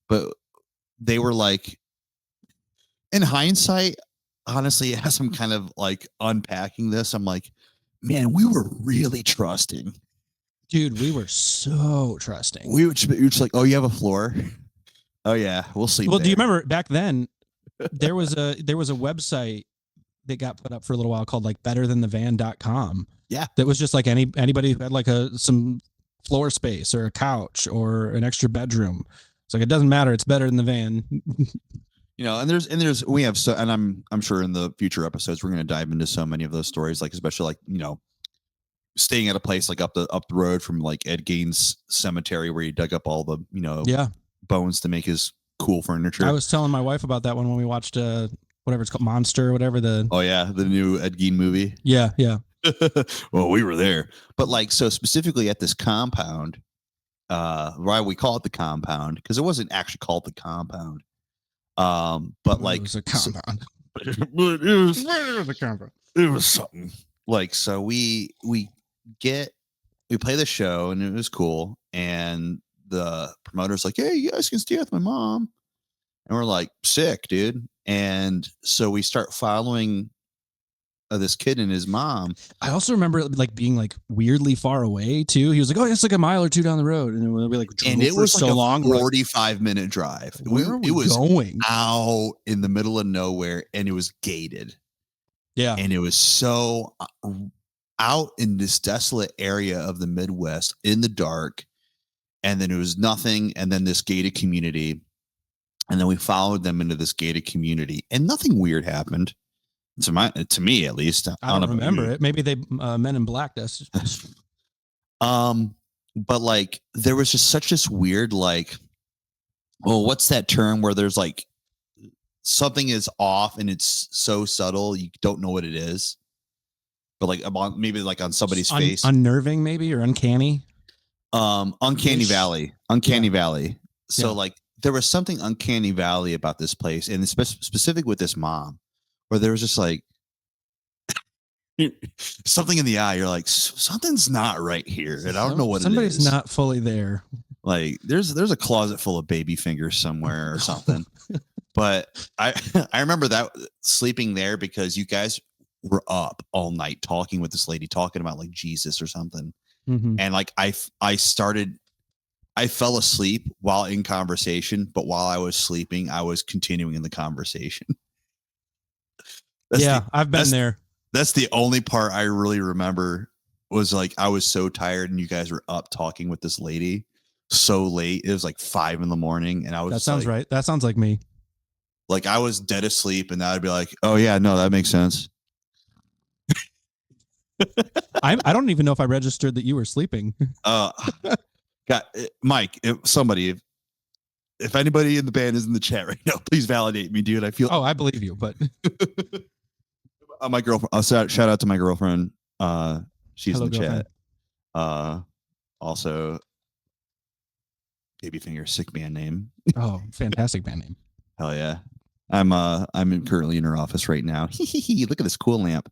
But they were like, in hindsight, honestly, as I'm kind of like unpacking this, I'm like, man, we were really trusting. Dude, we were so trusting. We were just like, oh, you have a floor? Oh yeah, we'll sleep. Well, there. do you remember back then there was a website that got put up for a little while called like betterthanthevan.com. Yeah. That was just like anybody who had like some floor space or a couch or an extra bedroom. It's like, it doesn't matter. It's better than the van. And we have so, and I'm sure in the future episodes we're going to dive into so many of those stories, like especially like staying at a place like up the road from like Ed Gein's cemetery where he dug up all the bones to make his cool furniture. I was telling my wife about that one when we watched whatever it's called, Monster, whatever the the new Ed Gein movie. Yeah. Well, we were there, but like so specifically at this compound, why we call it the compound, because it wasn't actually called the compound. But like it was a compound. It was something. Like, so we play the show and it was cool. And the promoter's like, hey, you guys can stay with my mom. And we're like, sick, dude. And so we start following this kid and his mom. I also remember like being like weirdly far away too. He was like, oh, it's like a mile or two down the road. And we like, and it was so like long, 45-minute drive. It was going out in the middle of nowhere and it was gated. Yeah. And it was so out in this desolate area of the Midwest in the dark. And then it was nothing. And then this gated community. And then we followed them into this gated community and nothing weird happened. To me, at least. I don't remember it. Maybe they Men in Blacked us. But like there was just such this weird, like, well, what's that term where there's like something is off and it's so subtle you don't know what it is, but like maybe like on somebody's face, unnerving maybe, or uncanny. Uncanny Valley. So like there was something uncanny valley about this place, and specific with this mom, where there was just like something in the eye. You're like, something's not right here, and I don't know what somebody's it is. Not fully there. Like there's a closet full of baby fingers somewhere or something. But I remember that sleeping there because you guys were up all night talking with this lady, talking about like Jesus or something. Mm-hmm. And like I fell asleep while in conversation, but while I was sleeping, I was continuing in the conversation. I've been there. That's the only part I really remember, was like I was so tired and you guys were up talking with this lady so late. It was like 5 a.m. and I was That sounds right. That sounds like me. Like I was dead asleep and I'd be like, oh yeah, no, that makes sense. I don't even know if I registered that you were sleeping. Mike, if anybody in the band is in the chat right now, please validate me, dude. I feel. Oh, I believe you, but my girlfriend. Shout out to my girlfriend. She's Hello, in the girlfriend. Chat. Also, Babyfinger, sick band name. Oh, fantastic band name. Hell yeah. I'm currently in her office right now. Look at this cool lamp.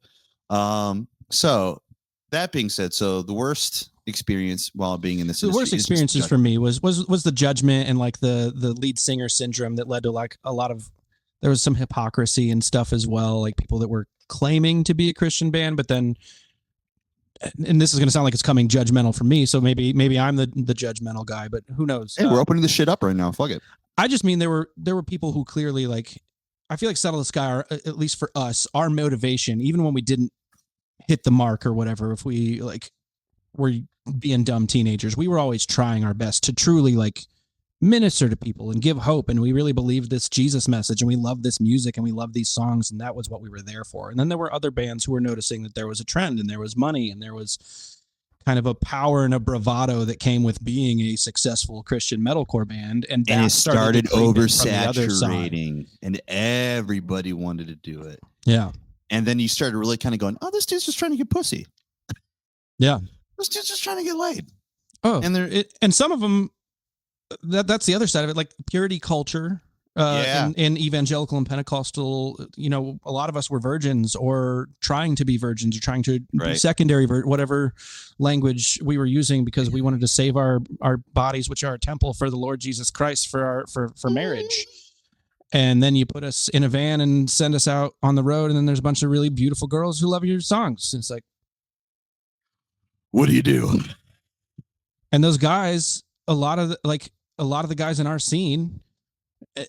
So that being said, so the worst experience while being in this the worst experiences for me was the judgment and like the lead singer syndrome that led to like a lot of, there was some hypocrisy and stuff as well, like people that were claiming to be a Christian band, but then, and this is going to sound like it's coming judgmental for me, so maybe I'm the judgmental guy, but who knows. Hey, we're opening this shit up right now. Fuck it. I just mean there were people who clearly, like, I feel like Settle the Sky, at least for us, our motivation, even when we didn't hit the mark or whatever, if we like were being dumb teenagers, we were always trying our best to truly like minister to people and give hope. And we really believed this Jesus message, and we love this music and we love these songs. And that was what we were there for. And then there were other bands who were noticing that there was a trend and there was money and there was kind of a power and a bravado that came with being a successful Christian metalcore band. And that it started oversaturating and everybody wanted to do it. Yeah. And then you started really kind of going, oh, this dude's just trying to get pussy. Yeah. This dude's just trying to get laid. Oh, and some of them, that's the other side of it. Like purity culture Yeah. In evangelical and Pentecostal, a lot of us were virgins or trying to be virgins or trying to be Right. secondary, whatever language we were using, because we wanted to save our bodies, which are a temple for the Lord Jesus Christ, for marriage. And then you put us in a van and send us out on the road. And then there's a bunch of really beautiful girls who love your songs. It's like, what do you do? and those guys, a lot of the guys in our scene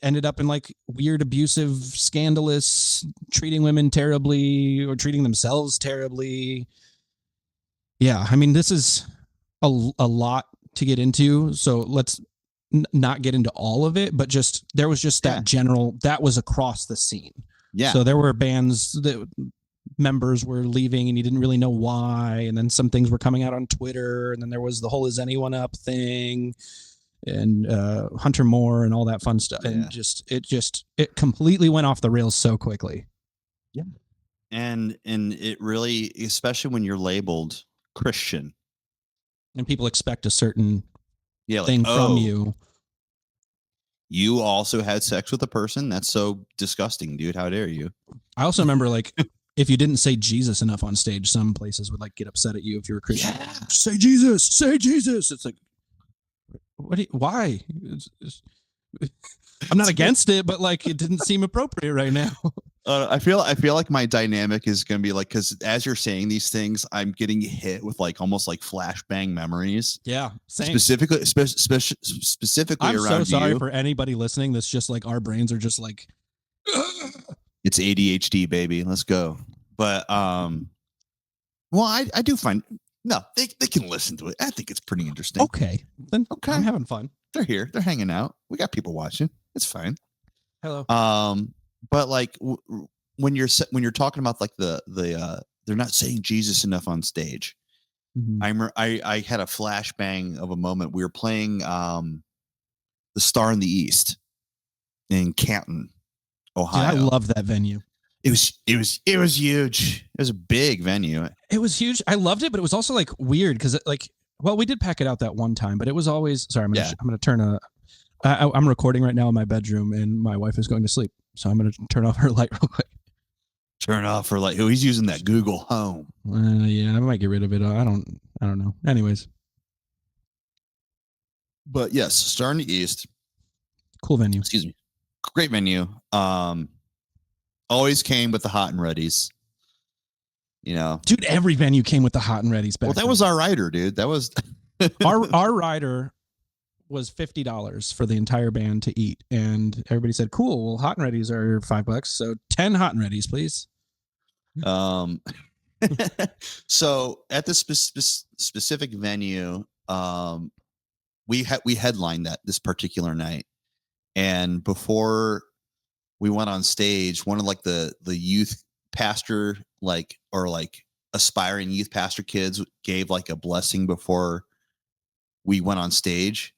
ended up in like weird, abusive, scandalous, treating women terribly or treating themselves terribly. Yeah, I mean, this is a lot to get into, so let's not get into all of it, but just there was just that general, that was across the scene. Yeah. So there were bands that members were leaving and you didn't really know why, and then some things were coming out on Twitter, and then there was the whole "Is Anyone Up" thing, and Hunter Moore and all that fun stuff. And it completely went off the rails so quickly. Yeah. And it really, especially when you're labeled Christian and people expect a certain thing like, from you. You also had sex with a person? That's so disgusting, dude. How dare you? I also remember, like, if you didn't say Jesus enough on stage, some places would like get upset at you if you're a Christian. Yeah. Say Jesus, say Jesus. It's like, why? I'm not against it, but like, it didn't seem appropriate right now. I feel like my dynamic is going to be like, because as you're saying these things, I'm getting hit with like almost like flashbang memories. Yeah, same. Specifically I'm around so sorry you. for anybody listening. That's just like, our brains are just like, it's ADHD, baby. Let's go. But well, I do find they can listen to it. I think it's pretty interesting. Okay, then I'm having fun. They're here. They're hanging out. We got people watching. It's fine. Hello. But like when you're talking about like the they're not saying Jesus enough on stage. Mm-hmm. I had a flashbang of a moment. We were playing the Star in the East in Canton, Ohio. Dude, I love that venue. It was huge. It was a big venue. It was huge. I loved it, but it was also like weird because we did pack it out that one time, but it was always I'm gonna turn I'm recording right now in my bedroom and my wife is going to sleep. So I'm going to turn off her light real quick. Turn off her light. Oh, he's using that Google Home. Yeah, I might get rid of it. I don't know. Anyways. But yes, Star in the East. Cool venue. Excuse me. Great venue. Always came with the hot and readies. Dude, every venue came with the hot and readies back. Well, that was our rider, dude. That was our rider was $50 for the entire band to eat, and everybody said, "Cool. Well, hot and readies are $5, so 10 hot and readies, please." So at this specific venue, we headlined this particular night, and before we went on stage, one of like the youth pastor or aspiring youth pastor kids gave like a blessing before we went on stage.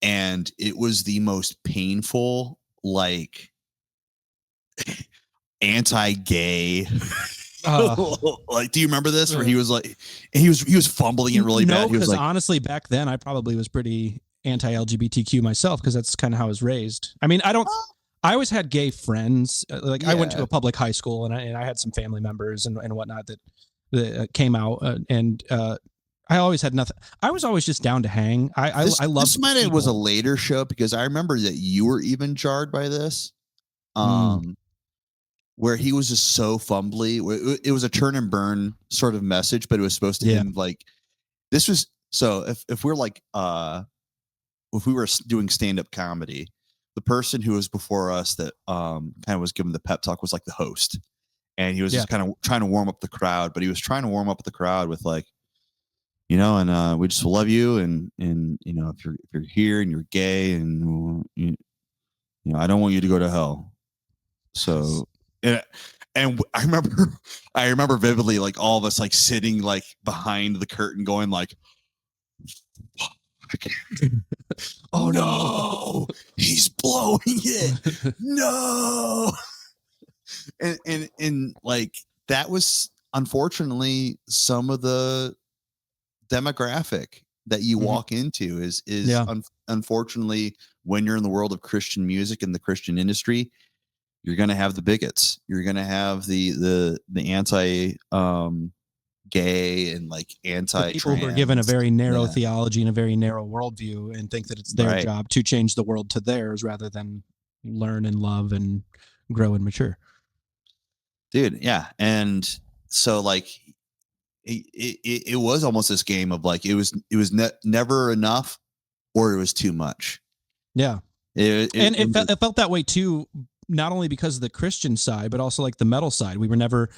And it was the most painful, like anti-gay. Like, do you remember this? Where he was like, he was fumbling it really bad. He was like, honestly, back then I probably was pretty anti-LGBTQ myself because that's kind of how I was raised. I mean, I always had gay friends. I went to a public high school, and I had some family members and whatnot that came out, and I always had nothing. I was always just down to hang. I love. This might have was a later show because I remember that you were even jarred by this, where he was just so fumbly. It was a turn and burn sort of message, but it was supposed to him like this was. So if we're like if we were doing stand-up comedy, the person who was before us that kind of was giving the pep talk was like the host, and he was just kind of trying to warm up the crowd, but he was trying to warm up the crowd with like, and we just love you, and if you're here and you're gay, and I don't want you to go to hell. So, and I remember vividly, like all of us like sitting like behind the curtain, going like, "Oh no, he's blowing it, no!" and like that was unfortunately some of the demographic that you walk into is unfortunately when you're in the world of Christian music and the Christian industry, you're going to have the bigots. You're going to have the anti gay and like The people who are given a anti-trans. very narrow theology and a very narrow worldview and think that it's their job to change the world to theirs rather than learn and love and grow and mature. Dude, yeah. And so like it was almost this game of like it was never enough or it was too much. Yeah. It felt that way too, not only because of the Christian side, but also like the metal side. We were never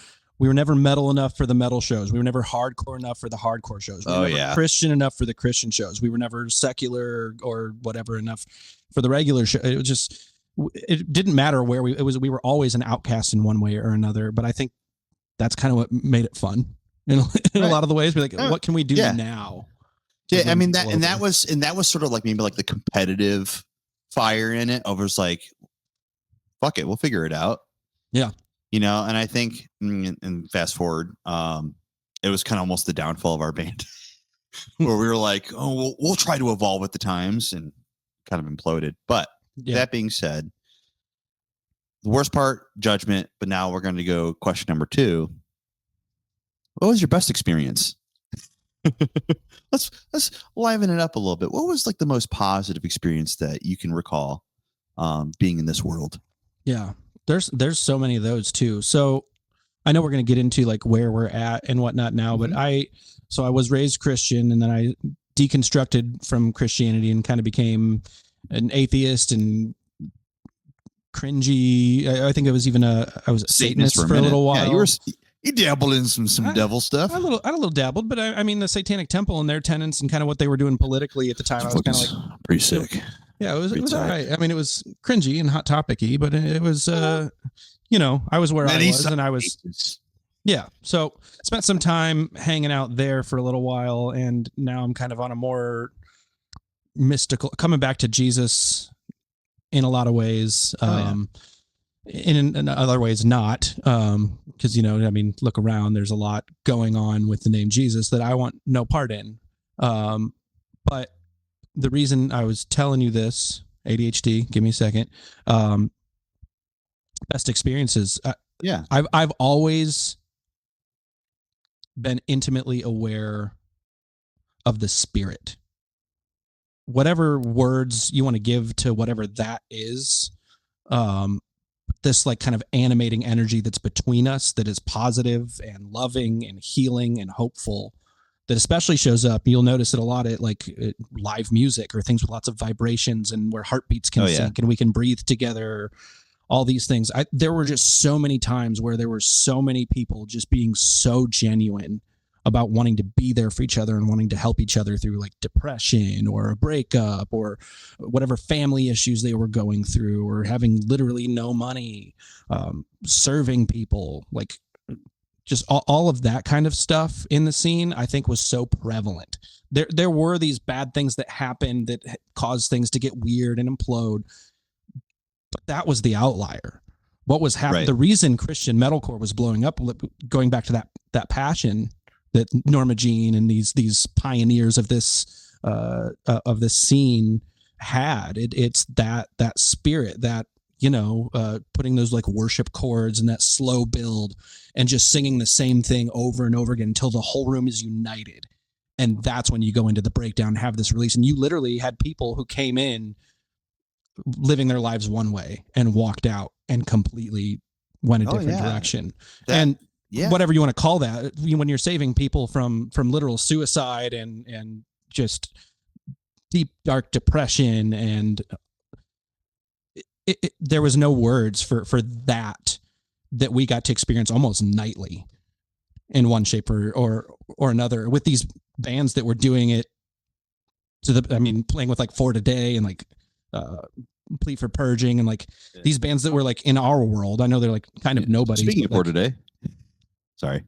metal enough for the metal shows. We were never hardcore enough for the hardcore shows. We were never Christian enough for the Christian shows. We were never secular or whatever enough for the regular show. It was just, it didn't matter where we were always an outcast in one way or another. But I think that's kind of what made it fun in a lot of the ways. We're like, what can we do now? Yeah, I mean that was sort of like maybe like the competitive fire in it. Over just like, fuck it, we'll figure it out. Yeah, you know. And I think, and fast forward, it was kind of almost the downfall of our band, where we were like, oh, we'll try to evolve with the times, and kind of imploded. But that being said, the worst part, judgment. But now we're going to go question number 2. What was your best experience? Let's liven it up a little bit. What was like the most positive experience that you can recall being in this world? Yeah, there's so many of those too. So I know we're going to get into like where we're at and whatnot now, but I was raised Christian, and then I deconstructed from Christianity and kind of became an atheist and cringy. I think it was even I was a Satanist for a little while. Yeah, you dabbled in some devil stuff. I a little dabbled, but I mean the Satanic Temple and their tenets and kind of what they were doing politically at the time. I was kind of like pretty sick. Yeah, it was all right. I mean, it was cringy and hot topicy, but it was, you know, I was where I was, and I was, yeah. So spent some time hanging out there for a little while, and now I'm kind of on a more mystical, coming back to Jesus in a lot of ways. In other ways, not, because, you know, I mean, look around, there's a lot going on with the name Jesus that I want no part in. But the reason I was telling you this, ADHD, give me a second, best experiences. I've always been intimately aware of the Spirit. Whatever words you want to give to whatever that is, this like kind of animating energy that's between us that is positive and loving and healing and hopeful, that especially shows up. You'll notice it a lot at like live music or things with lots of vibrations and where heartbeats can sync and we can breathe together, all these things. There were just so many times where there were so many people just being so genuine about wanting to be there for each other and wanting to help each other through like depression or a breakup or whatever family issues they were going through, or having literally no money, serving people, like just all of that kind of stuff in the scene, I think was so prevalent. There were these bad things that happened that caused things to get weird and implode, but that was the outlier. What was happening? The reason Christian metalcore was blowing up, going back to that passion that Norma Jean and these pioneers of this scene had, it's that spirit, that, you know, putting those like worship chords and that slow build and just singing the same thing over and over again until the whole room is united. And that's when you go into the breakdown and have this release. And you literally had people who came in living their lives one way and walked out and completely went a different direction. Whatever you want to call that, when you're saving people from literal suicide and just deep, dark depression, and there was no words for that we got to experience almost nightly in one shape or another, with these bands that were doing it playing with like For Today and like Plea for Purging and like these bands that were like in our world. I know they're like kind of nobody. Speaking of For Today, sorry,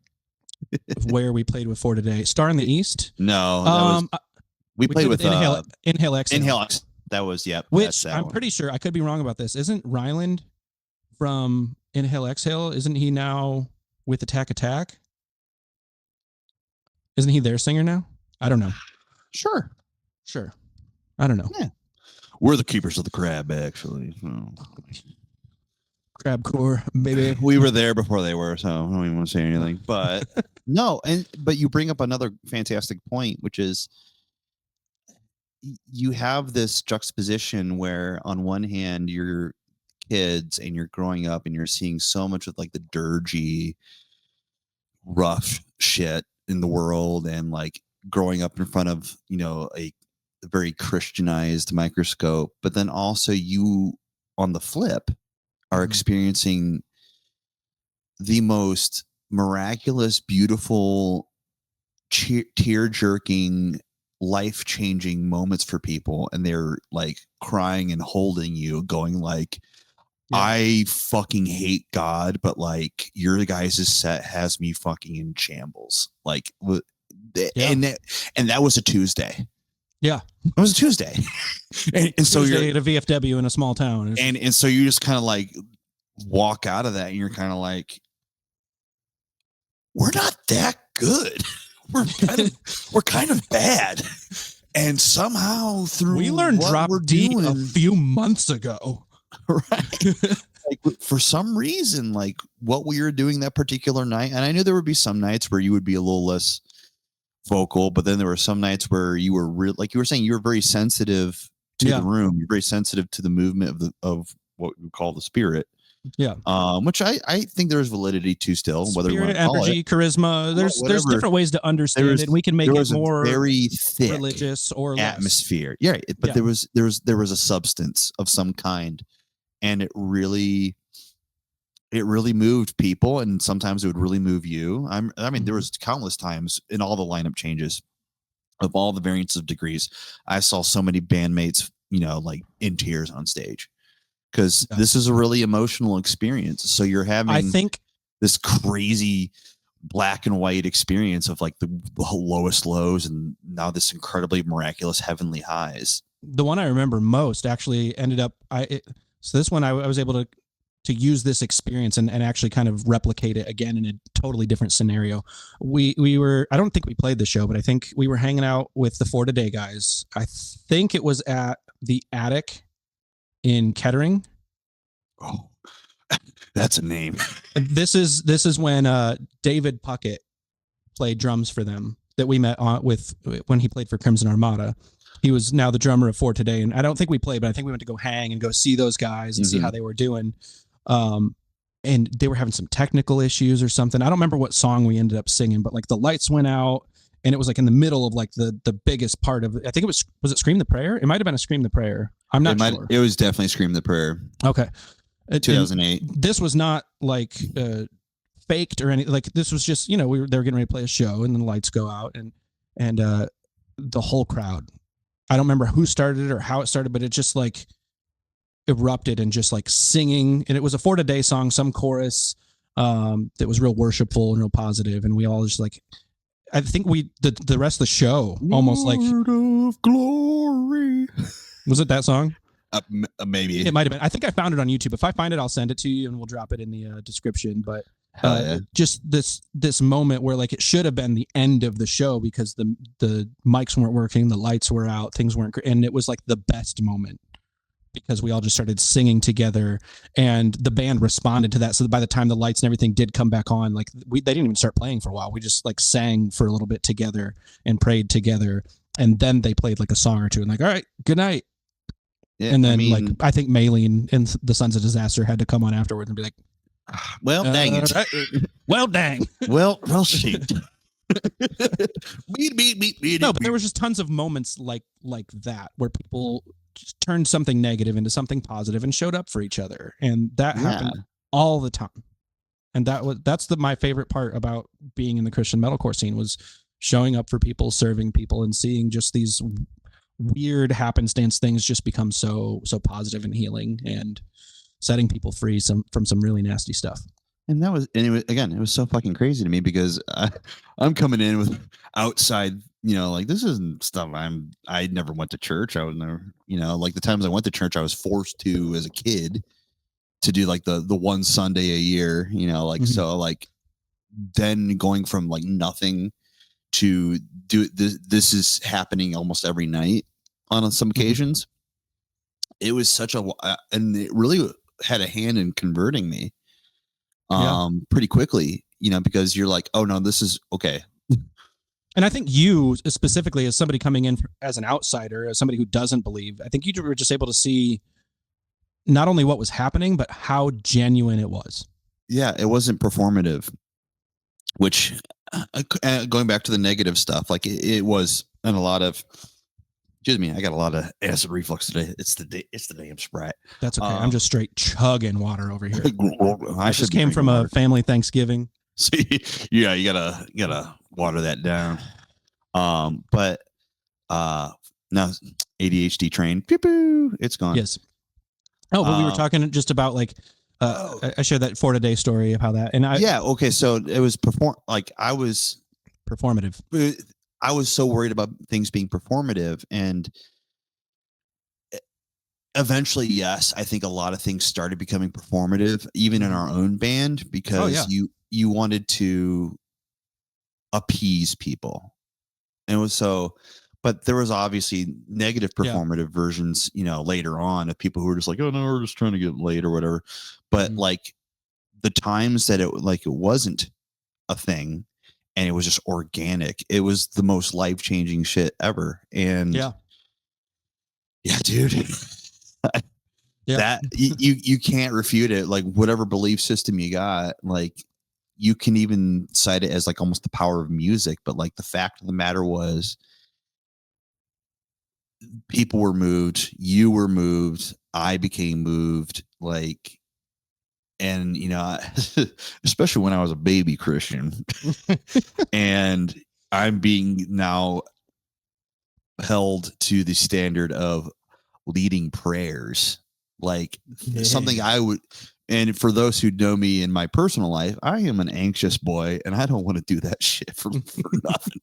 where we played with For Today, Star in the East. No, we played with Inhale Exhale. Inhale Exhale. That was Which I'm pretty sure, I could be wrong about this. Isn't Ryland from Inhale Exhale? Isn't he now with Attack Attack? Isn't he their singer now? I don't know. Sure. I don't know. Yeah. We're the keepers of the crab, actually. Oh. Crab core, baby. We were there before they were, so I don't even want to say anything. But no, but you bring up another fantastic point, which is you have this juxtaposition where on one hand you're kids and you're growing up and you're seeing so much of like the dirgy, rough shit in the world, and like growing up in front of, a very Christianized microscope. But then also you, on the flip, are experiencing the most miraculous, beautiful, tear jerking, life changing moments for people. And they're like crying and holding you, going like, I fucking hate God, but like your guys' set has me fucking in shambles. Like, and that was a Tuesday. Yeah, it was a Tuesday. and so Tuesday at a VFW in a small town, and so you just kind of like walk out of that, and you're kind of like, we're not that good. we're kind of bad. And somehow through we learned drop D a few months ago. Right. Like for some reason, like what we were doing that particular night, and I knew there would be some nights where you would be a little less vocal, but then there were some nights where you were like you were saying, you were very sensitive to the room. You're very sensitive to the movement of what we call the spirit. Yeah. Which I think there's validity to still, Spirit, whether you want to call energy, it charisma. There's different ways to understand it. We can make it more very thick religious or atmosphere. Yeah, but there was a substance of some kind, and it really moved people, and sometimes it would really move you. I mean, there was countless times in all the lineup changes of all the variants of degrees, I saw so many bandmates, like in tears on stage, because this is a really emotional experience. So you're having, I think, this crazy black and white experience of like the lowest lows, and now this incredibly miraculous heavenly highs. The one I remember most actually ended up, so this one I was able to use this experience and actually kind of replicate it again in a totally different scenario. We were, I don't think we played the show, but I think we were hanging out with the For Today guys. I think it was at the Attic in Kettering. Oh, that's a name. This is when David Puckett played drums for them, that we met with when he played for Crimson Armada. He was now the drummer of For Today, and I don't think we played, but I think we went to go hang and go see those guys and see how they were doing. And they were having some technical issues or something. I don't remember what song we ended up singing, but like the lights went out, and it was like in the middle of like the biggest part of it. I think it was it Scream the Prayer? It might have been a Scream the Prayer. I'm not sure. It was definitely Scream the Prayer. Okay. 2008. And this was not like faked or anything. Like this was just, they were getting ready to play a show, and then the lights go out, and the whole crowd, I don't remember who started it or how it started, but it just like erupted and just like singing. And it was a For Today song, some chorus that was real worshipful and real positive. And we all just like, I think the rest of the show almost like Lord of glory. Was it that song? Maybe it might have been. I think I found it on YouTube. If I find it, I'll send it to you and we'll drop it in the description. But just this moment where like it should have been the end of the show because the mics weren't working, the lights were out, things weren't, and it was like the best moment because we all just started singing together and the band responded to that. So by the time the lights and everything did come back on, like they didn't even start playing for a while. We just like sang for a little bit together and prayed together. And then they played like a song or two and like, all right, good night. Yeah, and then I think Maylene and the Sons of Disaster had to come on afterwards and be like, well, dang it. Well, dang. Well, shit. No, but there was just tons of moments like that where people just turned something negative into something positive and showed up for each other. And that happened all the time. And that's my favorite part about being in the Christian metalcore scene was showing up for people, serving people, and seeing just these weird happenstance things just become so positive and healing and setting people free from some really nasty stuff. And it was so fucking crazy to me because I'm coming in with outside, like this isn't stuff I never went to church. I was never, like the times I went to church, I was forced to as a kid to do like the one Sunday a year, so like then going from like nothing to do this is happening almost every night on some occasions. it was such a, and it really had a hand in converting me Yeah. pretty quickly, because you're like, oh no, this is okay. And I think you specifically, as somebody coming in as an outsider, as somebody who doesn't believe, I think you were just able to see not only what was happening, but how genuine it was. Yeah, it wasn't performative, which going back to the negative stuff, like it was, and a lot of, excuse me, I got a lot of acid reflux today. It's the damn Sprite. That's okay. I'm just straight chugging water over here. I Just should be came drinking from water. a family Thanksgiving. See, yeah, you gotta water that down. But now ADHD train, pew pew, it's gone. Yes. Oh, but we were talking just about like, I shared that Florida Day story of how that, and yeah, okay, so it was like I was performative. I was so worried about things being performative, and eventually, yes, I think a lot of things started becoming performative, even in our own band, because you wanted to appease people. And it was so, but there was obviously negative performative versions, later on, of people who were just like, oh no, we're just trying to get laid or whatever. But like the times that it wasn't a thing and it was just organic, it was the most life-changing shit ever. And yeah, dude. That you can't refute it. Like whatever belief system you got, like you can even cite it as like almost the power of music. But like the fact of the matter was, people were moved, you were moved, I became moved, like, and especially when I was a baby Christian, and I'm being now held to the standard of leading prayers, like something I would. And for those who know me in my personal life, I am an anxious boy, and I don't want to do that shit for nothing.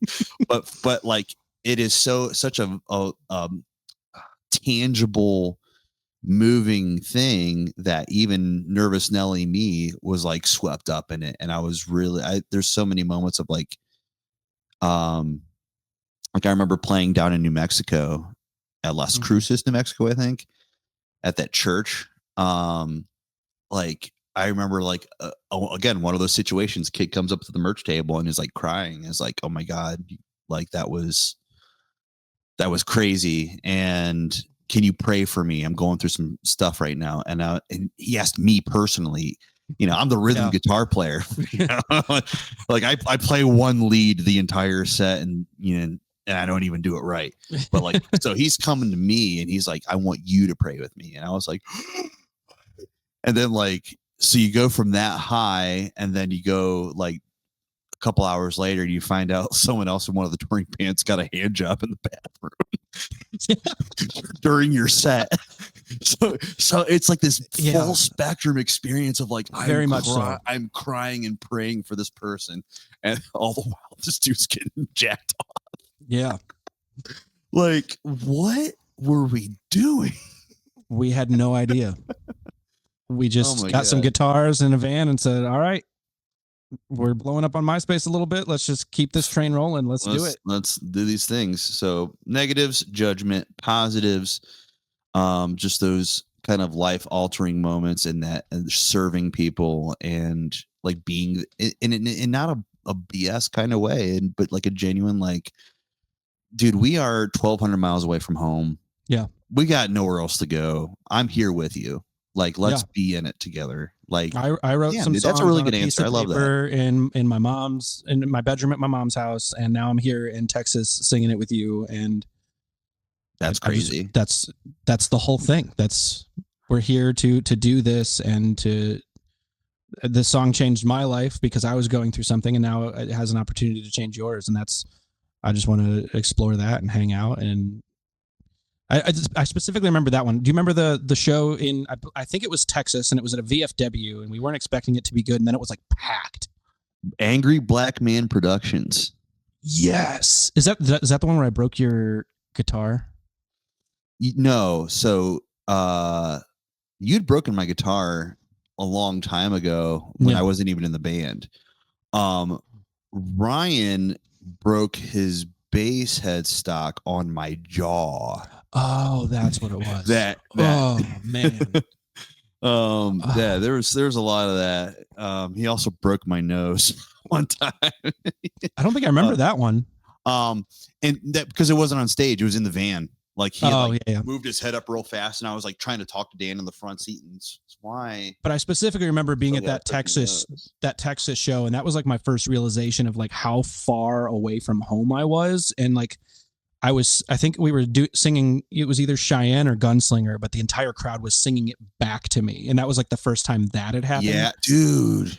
but like it is such a tangible, moving thing that even nervous Nelly me was like swept up in it, and I was really. There's so many moments of um, like I remember playing down in New Mexico at Las Cruces, New Mexico, I think, at that church. Like I remember again, one of those situations, kid comes up to the merch table and is like crying, is like, oh my God, like that was crazy. And can you pray for me? I'm going through some stuff right now. And he asked me personally, I'm the rhythm guitar player. Like I play one lead the entire set, and and I don't even do it right. But like, so he's coming to me and he's like, I want you to pray with me. And I was like, and then like, so you go from that high, and then you go like a couple hours later, you find out someone else in one of the touring bands got a hand job in the bathroom during your set. So it's like this full spectrum experience of like, very much so. I'm crying and praying for this person, and all the while this dude's getting jacked off. Yeah. Like, what were we doing? We had no idea. We just got some guitars in a van and said, all right, we're blowing up on MySpace a little bit. Let's just keep this train rolling. Let's do it. Let's do these things. So negatives, judgment, positives, just those kind of life altering moments in that, and serving people, and like being in not a BS kind of way, but like a genuine, like, dude, we are 1,200 miles away from home. Yeah. We got nowhere else to go. I'm here with you. Like, let's be in it together. Like, I wrote some songs. That's a really on good a piece answer. of I love paper in my bedroom at my mom's house, and now I'm here in Texas singing it with you. And that's crazy. That's the whole thing. We're here to do this, and this song changed my life because I was going through something, and now it has an opportunity to change yours. And I just want to explore that and hang out. And I specifically remember that one. Do you remember the show in, I think it was Texas, and it was at a VFW, and we weren't expecting it to be good, and then it was like packed. Angry Black Man Productions. Yes. Is that the one where I broke your guitar? No. So you'd broken my guitar a long time ago when I wasn't even in the band. Ryan broke his bass headstock on my jaw. Oh, that's what it was. that Oh man. yeah, Oh, there's a lot of that. He also broke my nose one time. I don't think I uh, remember that one. um and that because it wasn't on stage, it was in the van. Like he had Oh like yeah, yeah. moved his head up real fast, and I was like trying to talk to Dan in the front seat, and it's why But I specifically remember being still at got a freaking nose. That Texas show, and that was like my first realization of like how far away from home I was, and like I think we were singing, it was either Cheyenne or Gunslinger, but the entire crowd was singing it back to me. And that was like the first time that had happened. Yeah, dude.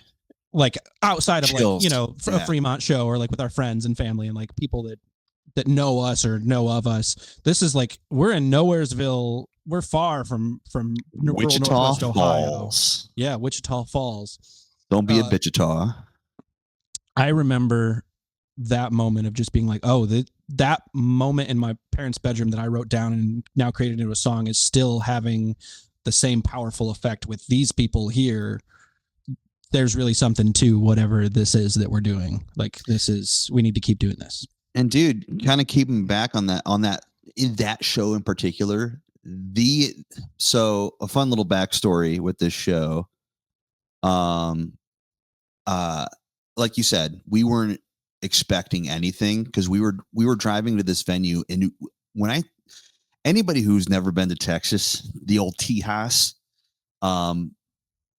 Like outside of like, Chills. a Yeah. Fremont show or like with our friends and family and like people that know us or know of us. This is like, we're in Nowheresville. We're far from rural Wichita Northwest Ohio. Falls. Yeah, Wichita Falls. Don't be a bitchita. I remember that moment of just being like, oh, that moment in my parents' bedroom that I wrote down and now created into a song is still having the same powerful effect with these people here. There's really something to whatever this is that we're doing. Like we need to keep doing this. And dude, kind of keeping back on that in that show in particular, so a fun little backstory with this show. Um uh like you said, we weren't expecting anything because we were driving to this venue, and when anybody who's never been to Texas, the old Tejas, um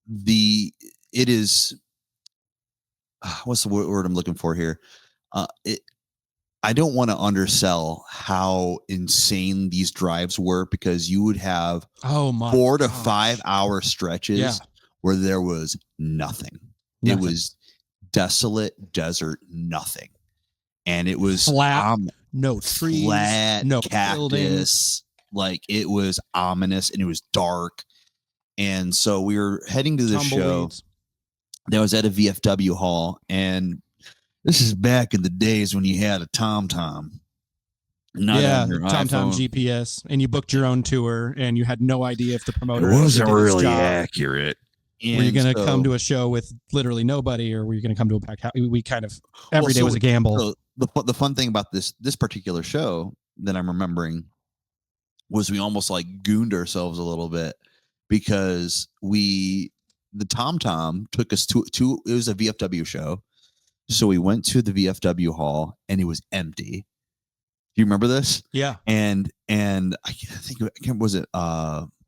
the it is what's the word I'm looking for here? It I don't want to undersell how insane these drives were, because you would have 4 to 5 hour stretches where there was nothing. It was desolate desert, nothing. And it was flat, no trees, flat, no cactus. buildings. Like it was ominous and it was dark. And so we were heading to this show that was at a VFW hall, and this is back in the days when you had a TomTom. Not on your TomTom iPhone. GPS, and you booked your own tour, and you had no idea if the promoter wasn't did really job. accurate. Were you going to come to a show with literally nobody, or were you going to come to a packed house? We kind of every day was a gamble. So the fun thing about this particular show that I'm remembering was we almost like gooned ourselves a little bit, because the TomTom took us to it was a VFW show. So we went to the VFW hall and it was empty. Do you remember this? Yeah. And I think was it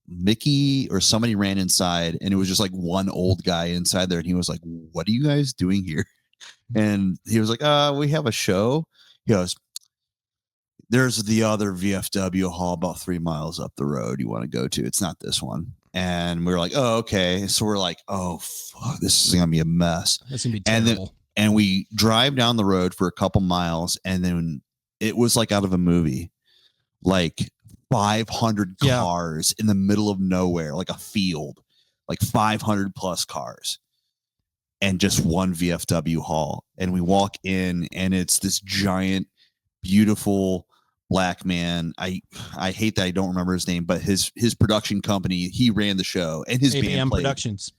Mickey or somebody ran inside, and it was just like one old guy inside there, and he was like, "What are you guys doing here?" And he was like, we have a show." He goes, "There's the other VFW hall about 3 miles up the road you want to go to. It's not this one." And we were like, "Oh, okay." So we're like, "Oh, fuck, this is gonna be a mess. It's gonna be terrible." And we drive down the road for a couple miles, and then it was like out of a movie, like 500 cars in the middle of nowhere, like a field, like 500 plus cars, and just one VFW hall. And we walk in, and it's this giant, beautiful black man. I hate that I don't remember his name, but his production company, he ran the show, and his band played. Productions.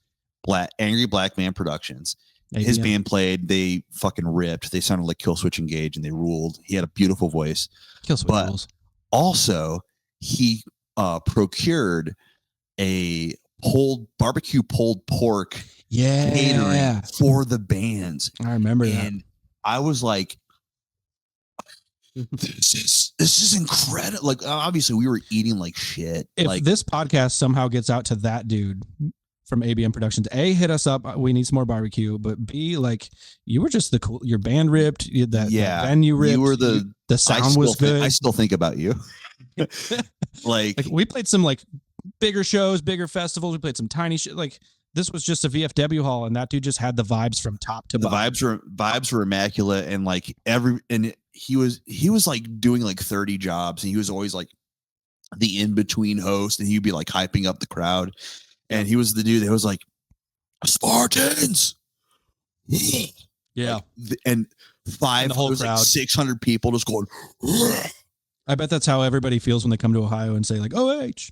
Angry Black Man Productions. ABM. His band played. They fucking ripped. They sounded like Killswitch Engage, and they ruled. He had a beautiful voice. Killswitch rules. Also, he procured a barbecue pulled pork catering for the bands. I remember that. And I was like, this is incredible. Like, obviously we were eating like shit. If like, this podcast somehow gets out to that dude from ABM Productions, A, hit us up. We need some more barbecue. But B, like, you were just your band ripped. That venue ripped. You were the sound was good. I still think about you. like we played some like bigger shows, bigger festivals. We played some tiny shit. Like, this was just a VFW hall, and that dude just had the vibes from top to bottom. Vibes were immaculate, and like he was like doing like 30 jobs, and he was always like the in-between host, and he'd be like hyping up the crowd. And he was the dude that was like, "Spartans." Yeah. Like, and the whole crowd, like 600 people just going. I bet that's how everybody feels when they come to Ohio and say like OH.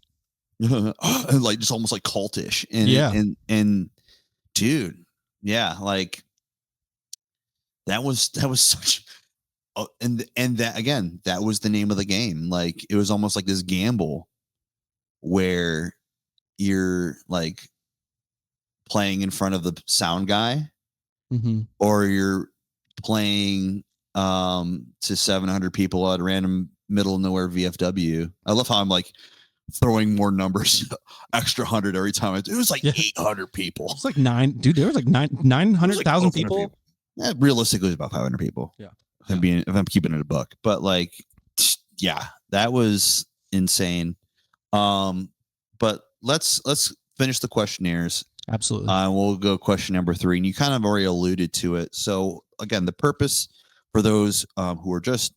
And like just almost like cultish. And and dude, yeah, like that was such Oh, and that again, that was the name of the game. Like it was almost like this gamble where you're like playing in front of the sound guy, Mm-hmm. or you're playing to 700 people at random middle of nowhere VFW. I love how I'm like throwing more numbers, extra 100 every time. It was like Yeah. 800 people. It's like there was like 900,000 people. Yeah, realistically, it was about 500 people. Yeah. If I'm keeping it a buck, but like, yeah, that was insane. But let's finish the questionnaires. Absolutely. We'll go question number 3, and you kind of already alluded to it. So again, the purpose for those who are just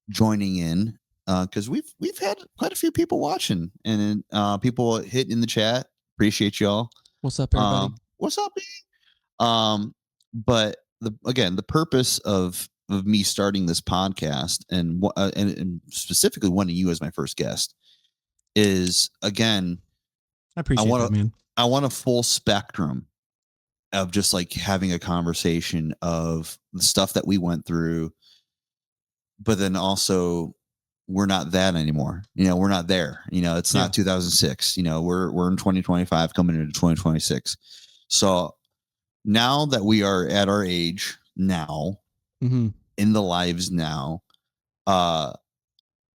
joining in, because we've had quite a few people watching, and people hit in the chat. Appreciate y'all. What's up, everybody? What's up? But the purpose of me starting this podcast and specifically wanting you as my first guest is, again, I appreciate that, man. I want a full spectrum of just like having a conversation of the stuff that we went through, but then also we're not that anymore. We're not there. It's not 2006. We're in 2025 coming into 2026. So now that we are at our age now, Mm-hmm. in the lives now,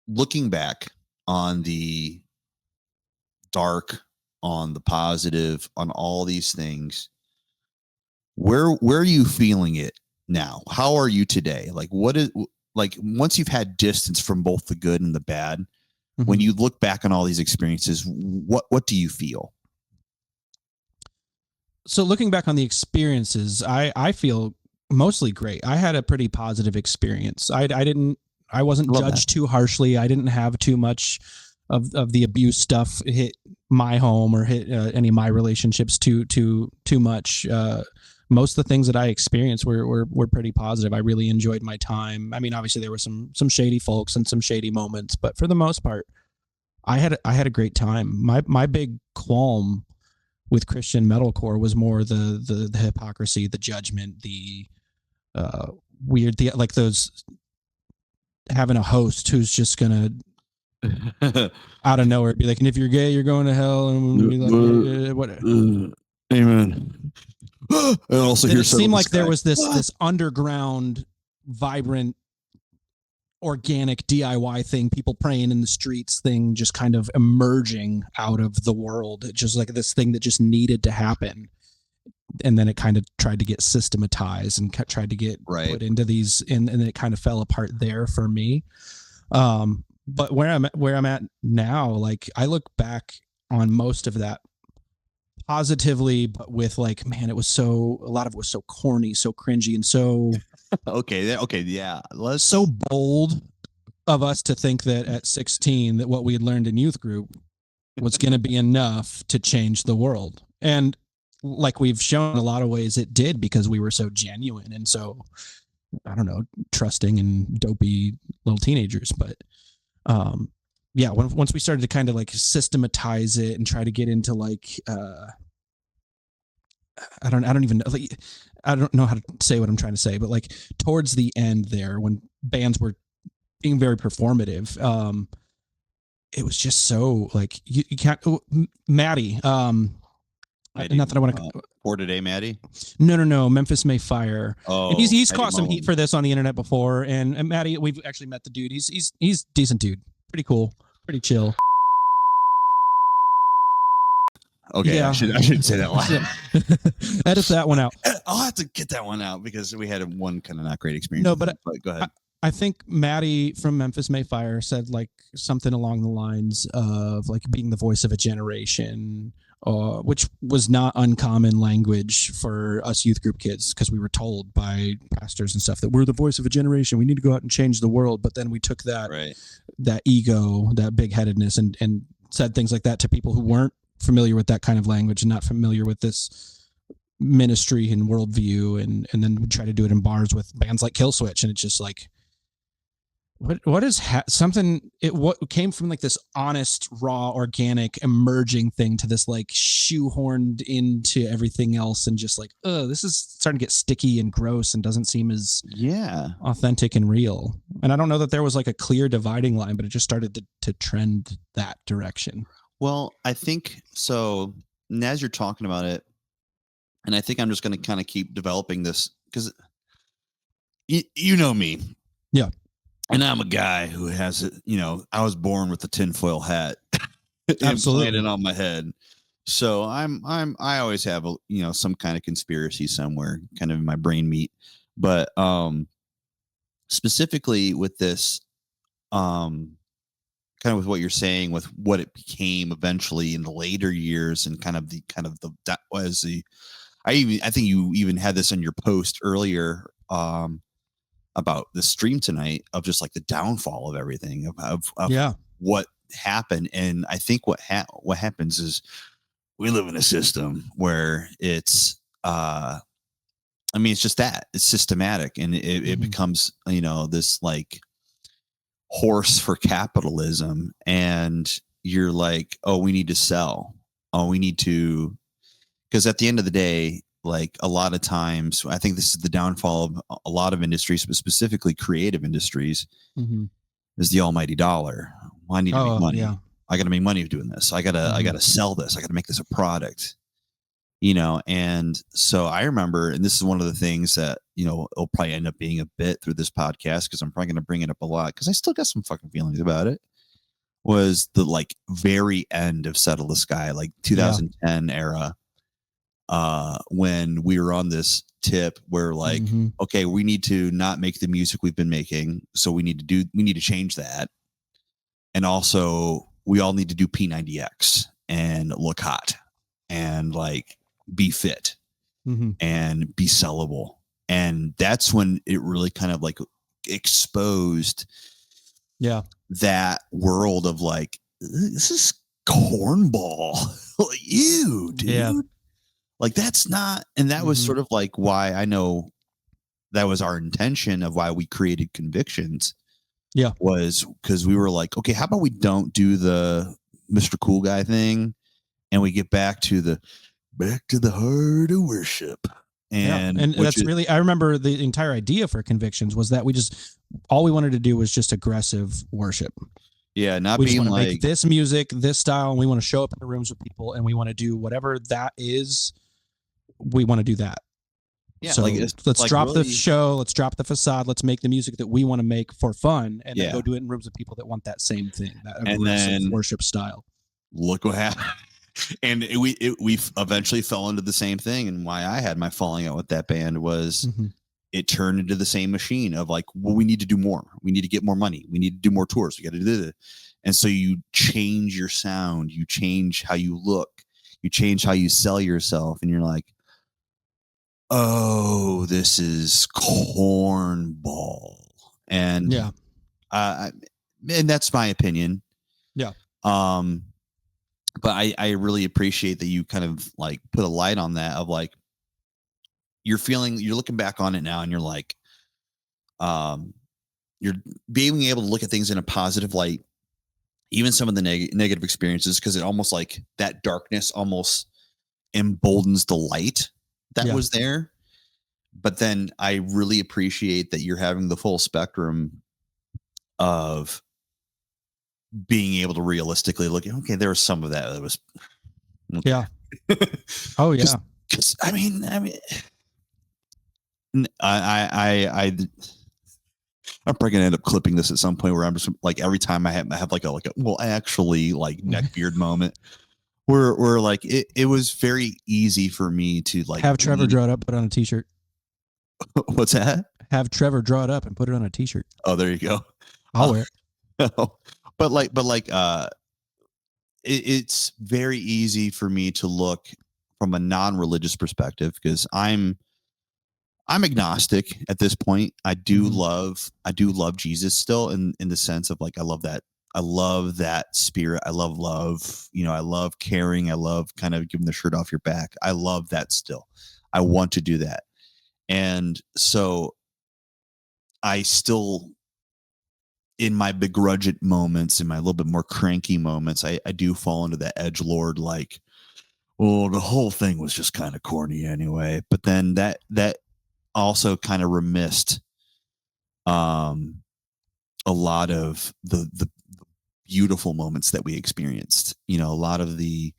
looking back on the dark, on the positive, on all these things, where are you feeling it now? How are you today? Like, what is, like, once you've had distance from both the good and the bad, Mm-hmm. when you look back on all these experiences, what do you feel? So looking back on the experiences, I feel mostly great. I had a pretty positive experience. I wasn't judged too harshly. I didn't have too much of the abuse stuff hit my home or hit any of my relationships too much. Most of the things that I experienced were pretty positive. I really enjoyed my time. I mean, obviously there were some shady folks and some shady moments, but for the most part, I had a great time. My big qualm with Christian metalcore was more the hypocrisy, the judgment, the weird, like those having a host who's just gonna out of nowhere be like, and if you're gay, you're going to hell, and be like, what? Amen. And also, it seemed like there was this underground, vibrant, organic DIY thing, people praying in the streets thing, just kind of emerging out of the world. It just like this thing that just needed to happen. And then it kind of tried to get systematized and tried to get put into these, and it kind of fell apart there for me. But where I'm at now, like I look back on most of that positively, but with like, man, a lot of it was so corny, so cringy, and so yeah, so bold of us to think that at 16 that what we had learned in youth group was going to be enough to change the world. And like we've shown in a lot of ways, it did, because we were so genuine and so, I don't know, trusting and dopey little teenagers. But yeah, once we started to kind of like systematize it and try to get into like I don't even like, I don't know how to say what I'm trying to say, but like towards the end there, when bands were being very performative, it was just so like you can't. Maddie, not that I want to. For today, Maddie. No. Memphis May Fire. Oh, and he's caught some heat for this on the internet before. And Maddie, we've actually met the dude. He's decent dude, pretty cool, pretty chill. Okay, yeah. I shouldn't say that loud. Edit that one out. I'll have to get that one out because we had one kind of not great experience. No, but go ahead. I think Maddie from Memphis May Fire said like something along the lines of like being the voice of a generation, which was not uncommon language for us youth group kids, because we were told by pastors and stuff that we're the voice of a generation. We need to go out and change the world. But then we took that that ego, that big headedness, and said things like that to people who weren't familiar with that kind of language and not familiar with this ministry and worldview, and then we try to do it in bars with bands like Killswitch, and it's just like what is something it what came from like this honest, raw, organic, emerging thing to this like shoehorned into everything else and just like, oh, this is starting to get sticky and gross and doesn't seem as Yeah. authentic and real. And I don't know that there was like a clear dividing line, but it just started to trend that direction. Well, I think so. And as you're talking about it, and I think I'm just going to kind of keep developing this because you know me, Yeah, and I'm a guy who has it. I was born with the tinfoil hat implanted absolutely. on my head. So I always have some kind of conspiracy somewhere kind of in my brain meat. But specifically with this, um kind of with what you're saying with what it became eventually in the later years, and kind of the that was the I think you even had this in your post earlier, about the stream tonight, of just like the downfall of everything, of Yeah. what happened. And I think what happens is we live in a system where it's I mean, it's just that it's systematic, and it Mhm. becomes this like horse for capitalism. And you're like, oh, we need to sell, oh, we need to, because at the end of the day, like a lot of times, I think this is the downfall of a lot of industries, but specifically creative industries, Mhm. is the almighty dollar. Well, I need to make Oh, yeah. money. I got to make money doing this. I Mhm. gotta sell this. I got to make this a product. And so I remember, and this is one of the things that it'll probably end up being a bit through this podcast, because I'm probably going to bring it up a lot because I still got some fucking feelings about it. Was the like very end of Settle the Sky, like Yeah. 2010 era, when we were on this tip where like, Mhm. okay, we need to not make the music we've been making, so we need to change that. And also we all need to do P90X and look hot and like be fit Mhm. and be sellable. And that's when it really kind of like exposed Yeah. that world of like, this is cornball. Like, ew, Yeah. dude. Like that's not, and that was Mhm. sort of like why I know that was our intention of why we created Convictions, Yeah. was because we were like, okay, how about we don't do the Mr. Cool Guy thing, and we get back to the heart of worship, Yeah. and And which that's is, really, I remember the entire idea for Convictions was that all we wanted to do was just aggressive worship. yeah, not We just being want to make like, this music, this style, and we want to show up in the rooms with people and we want to do whatever that is. We want to do that. yeah, like So it's let's like drop the really, show, let's drop the facade, let's make the music that we want to make for fun, and then yeah. go do it in rooms of people that want that same thing, that And aggressive then worship style. look what happened. And we eventually fell into the same thing. And why I had my falling out with that band was Mm-hmm. it turned into the same machine of like, well, we need to do more. We need to get more money. We need to do more tours. We got to do it. And so you change your sound, you change how you look, you change how you sell yourself, and you're like, oh, this is cornball. And Yeah. uh, and that's my opinion. Yeah. Um, but I really appreciate that you kind of like put a light on that, of like, you're looking back on it now, and you're like, um, you're being able to look at things in a positive light, even some of the negative experiences, because it almost like that darkness almost emboldens the light that Yeah. was there. But then I really appreciate that you're having the full spectrum of being able to realistically look at, okay, there was some of that was okay. Yeah. Oh Because yeah. I mean, I I'm probably gonna end up clipping this at some point where I'm just like, every time I have like a well, actually, like neck beard moment where like it was very easy for me to like Have Trevor be draw it up, put it on a t-shirt. what's that? Have Trevor draw it up and put it on a t-shirt. Oh, there you go. I'll Uh, wear it. but it's very easy for me to look from a non-religious perspective, because I'm agnostic at this point. Mm-hmm. I do love Jesus still, in the sense of like, I love that spirit. I love love. I love caring. I love kind of giving the shirt off your back. I love that still. I want to do that. And so I still in my begrudged moments, in my little bit more cranky moments, I do fall into that edgelord, like, well, the whole thing was just kind of corny anyway. But then that also kind of remissed um a lot of the beautiful moments that we experienced. You know, a lot of the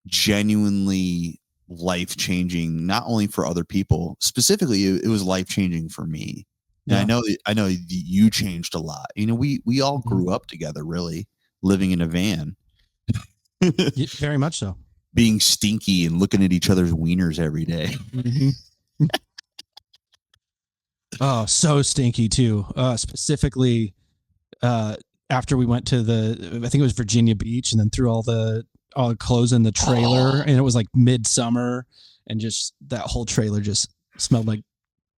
genuinely life changing, not only for other people, specifically, it was life changing for me. And Yeah. I know you changed a lot. You know, we all Mhm. grew up together, really, living in a van, Very much so. being stinky and looking at each other's wieners every day. Mm-hmm. Oh, so stinky too. Specifically, uh, after we went to I think it was Virginia Beach, and then threw all the clothes in the trailer, Oh, and it was like midsummer, and just that whole trailer just smelled like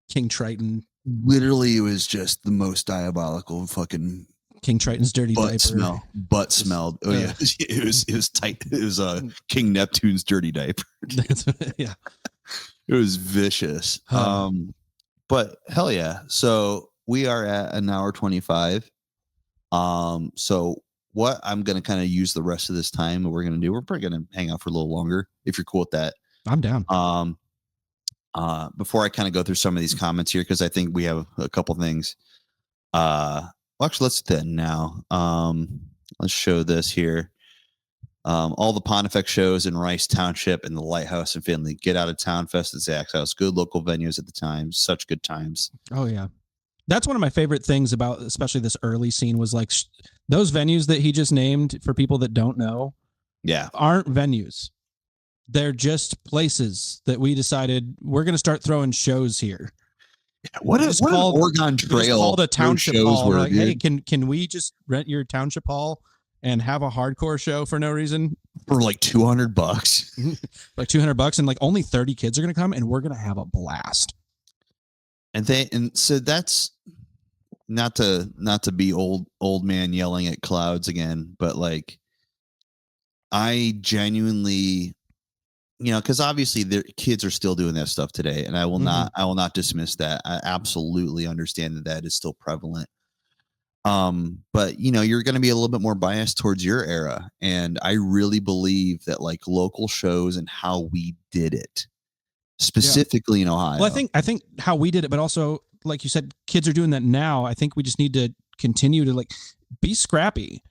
King Triton, literally, it was just the most diabolical fucking King Triton's dirty butt diaper. smell. Butt Just, smelled. Oh yeah, it was tight. It was King Neptune's dirty diaper. that's, yeah. It was vicious. But hell yeah. So we are at an hour 25. So what I'm gonna kind of use the rest of this time, what we're gonna do, we're probably gonna hang out for a little longer if you're cool with that. I'm down. Um, Before I kind of go through some of these comments here, because I think we have a couple things. Well, actually, let's do that now. Let's show this here. All the Pontifex shows in Rice Township and the Lighthouse in Finley. Get Out of Town Fest at Zach's house. Good local venues at the time. Such good times. Oh yeah. That's one of my favorite things about especially this early scene was like those venues that he just named for people that don't know Yeah. aren't venues. They're just places that we decided we're going to start throwing shows here. What an Oregon Trail called a township hall. Were, like, hey, can we just rent your township hall and have a hardcore show for no reason for like $200? like $200, and like only 30 kids are going to come, and we're going to have a blast. And so that's not to be old man yelling at clouds again, but like I genuinely, you know, because obviously their kids are still doing that stuff today, and I will not dismiss that. I absolutely understand that is still prevalent. But you know, you're going to be a little bit more biased towards your era, and I really believe that like local shows and how we did it, specifically in Ohio. Well, I think how we did it, but also like you said, kids are doing that now. I think we just need to continue to like be scrappy.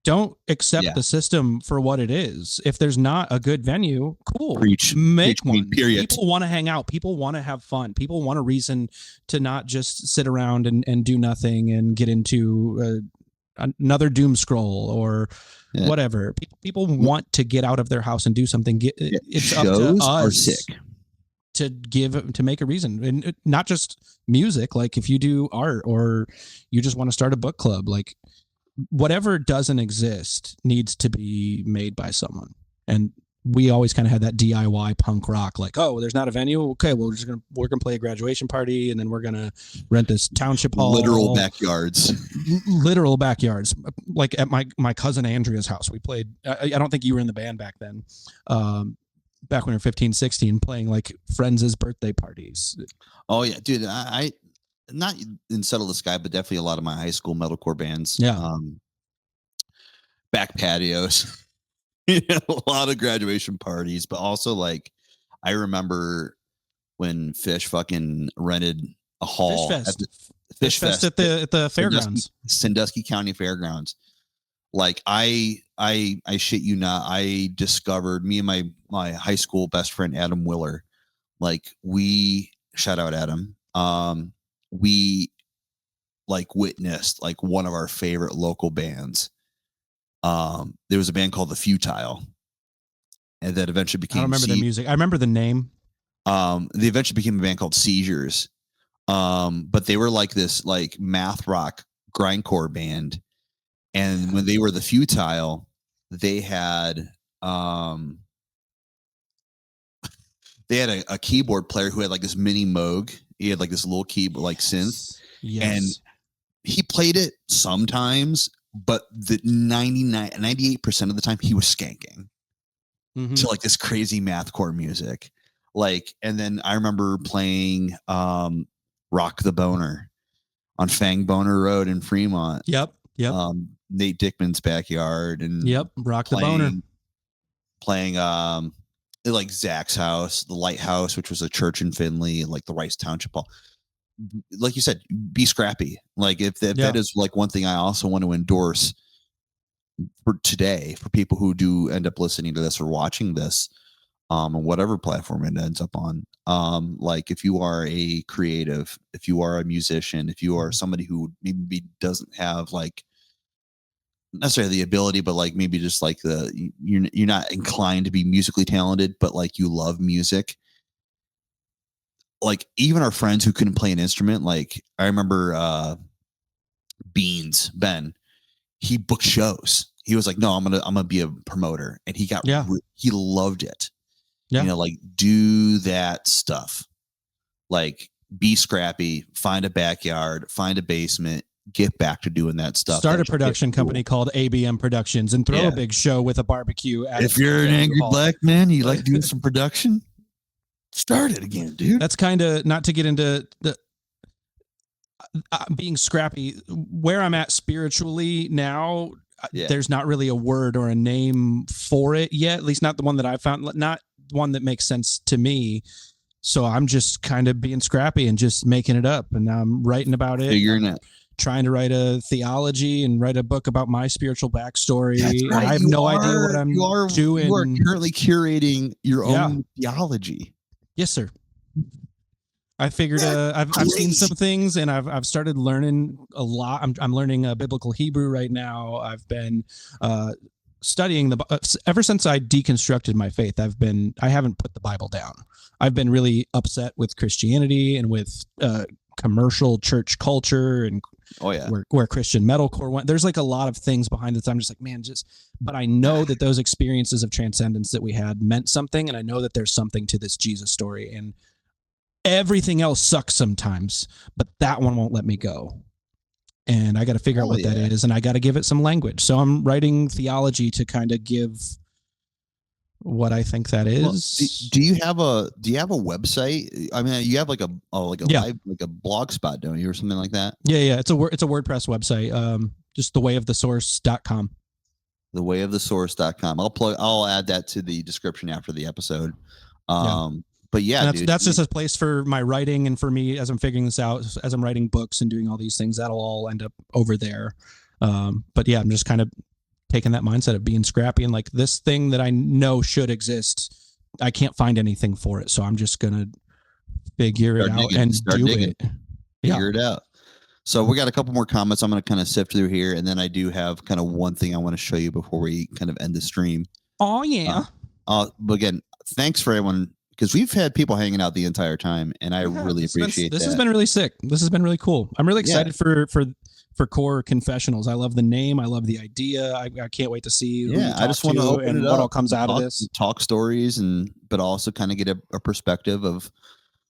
Don't accept the system for what it is. If there's not a good venue, cool. Make one. Period. People want to hang out. People want to have fun. People want a reason to not just sit around and do nothing and get into another doom scroll or whatever. People want to get out of their house and do something. It's shows up to us are sick to make a reason, and not just music. Like if you do art or you just want to start a book club, like whatever doesn't exist needs to be made by someone. And we always kind of had that DIY punk rock, like, oh, there's not a venue. Okay, well, we're gonna play a graduation party, and then we're gonna rent this township hall. Literal backyards. Like at my cousin Andrea's house, we played. I don't think you were in the band back then. Back when we were 15, 16, playing like friends' birthday parties. Oh yeah, dude. I not in Settle the Sky, but definitely a lot of my high school metalcore bands. Yeah. Back patios, you know, a lot of graduation parties, but also like I remember when Fish fucking rented a hall at the Fish Fest at the fairgrounds, Sandusky County Fairgrounds. Like I shit you not, I discovered, me and my high school best friend Adam Willer, like we, shout out Adam, we like witnessed like one of our favorite local bands. There was a band called The Futile, and that eventually became. I don't remember their music. I remember the name. They eventually became a band called Seizures. But they were like this like math rock grindcore band, and when they were The Futile, they had a keyboard player who had like this mini Moog. He had like this little keyboard like synth. Yes. And he played it sometimes, but the 98% of the time he was skanking to like this crazy mathcore music. Like, and then I remember playing Rock the Boner. on Fangboner Road in Fremont. Yep. Nate Dickman's backyard and Yep. Rock the boner. Playing like Zach's house, the Lighthouse, which was a church in Findlay, like the Rice Township Hall. Like you said, be scrappy. Like if that is like one thing I also want to endorse for today for people who do end up listening to this or watching this on whatever platform it ends up on. Like if you are a creative, if you are a musician, if you are somebody who maybe doesn't have like necessarily the ability, but like maybe just like you're not inclined to be musically talented, but like you love music. Like even our friends who couldn't play an instrument, like I remember Ben, he booked shows. He was like, no, I'm gonna be a promoter, and he got he loved it. Yeah. You know, like do that stuff. Like be scrappy, find a backyard, find a basement, get back to doing that stuff. Start a production company called ABM Productions and throw a big show with a barbecue. If you're an angry black man, you like doing some production, start it again, dude. That's kind of not to get into the being scrappy. Where I'm at spiritually now, there's not really a word or a name for it yet, at least not the one that I found, not one that makes sense to me. So I'm just kind of being scrappy and just making it up, and I'm writing about it, figuring it. Trying to write a theology and write a book about my spiritual backstory. Right. I have no idea what I'm doing. You are currently curating your own theology. Yes, sir. I figured I've seen some things, and I've started learning a lot. I'm learning biblical Hebrew right now. I've been studying ever since I deconstructed my faith. I haven't put the Bible down. I've been really upset with Christianity and with commercial church culture and where Christian metalcore went. There's like a lot of things behind this. I'm just like, man, but I know that those experiences of transcendence that we had meant something, and I know that there's something to this Jesus story, and everything else sucks sometimes, but that one won't let me go. And I got to figure out what that is, and I got to give it some language. So I'm writing theology to kind of give what I think that is. Do you have a website? I mean, you have like a live, like a blog spot, don't you, or something like that? Yeah. It's a WordPress website. Just thewayofthesource.com. Thewayofthesource.com. I'll add that to the description after the episode. But that's just a place for my writing, and for me as I'm figuring this out, as I'm writing books and doing all these things, that'll all end up over there. But yeah, I'm just kind of taking that mindset of being scrappy, and like this thing that I know should exist, I can't find anything for it. So I'm just going to figure it out and do it. Figure it out. So we got a couple more comments I'm going to kind of sift through here. And then I do have kind of one thing I want to show you before we kind of end the stream. Oh yeah. But again, thanks for everyone, because we've had people hanging out the entire time, and I really appreciate this. That. This has been really sick. This has been really cool. I'm really excited for Core Confessionals. I love the name. I love the idea. I can't wait to see. I just want to open it up, what all comes out of this. Talk stories, but also kind of get a perspective of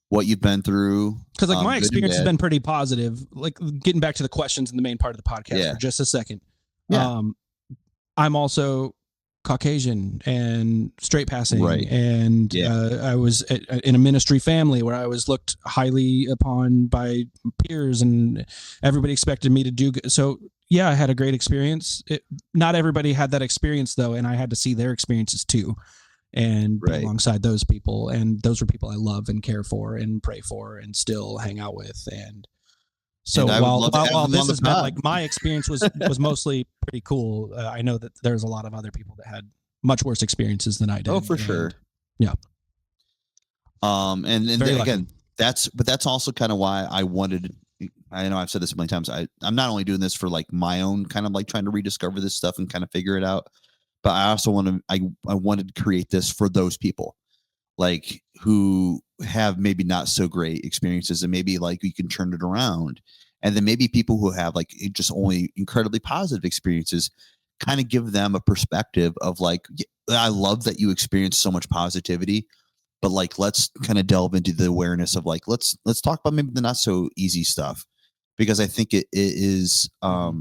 what you've been through. Because like my experience has been pretty positive. Like getting back to the questions in the main part of the podcast for just a second. Yeah. I'm also Caucasian and straight passing, and I was in a ministry family where I was looked highly upon by peers, and everybody expected me to do good. So I had a great experience. Not everybody had that experience though, and I had to see their experiences too, and be alongside those people. And those were people I love and care for and pray for and still hang out with. And so while this has been like my experience was mostly pretty cool, I know that there's a lot of other people that had much worse experiences than I did. Oh, for sure. Yeah. And again, that's also kind of why I wanted. I know I've said this many times. I'm not only doing this for like my own kind of like trying to rediscover this stuff and kind of figure it out, but I also I wanted to create this for those people, like who have maybe not so great experiences, and maybe like you can turn it around. And then maybe people who have like just only incredibly positive experiences, kind of give them a perspective of like, I love that you experienced so much positivity, but like, let's kind of delve into the awareness of like, let's talk about maybe the not so easy stuff, because I think it is not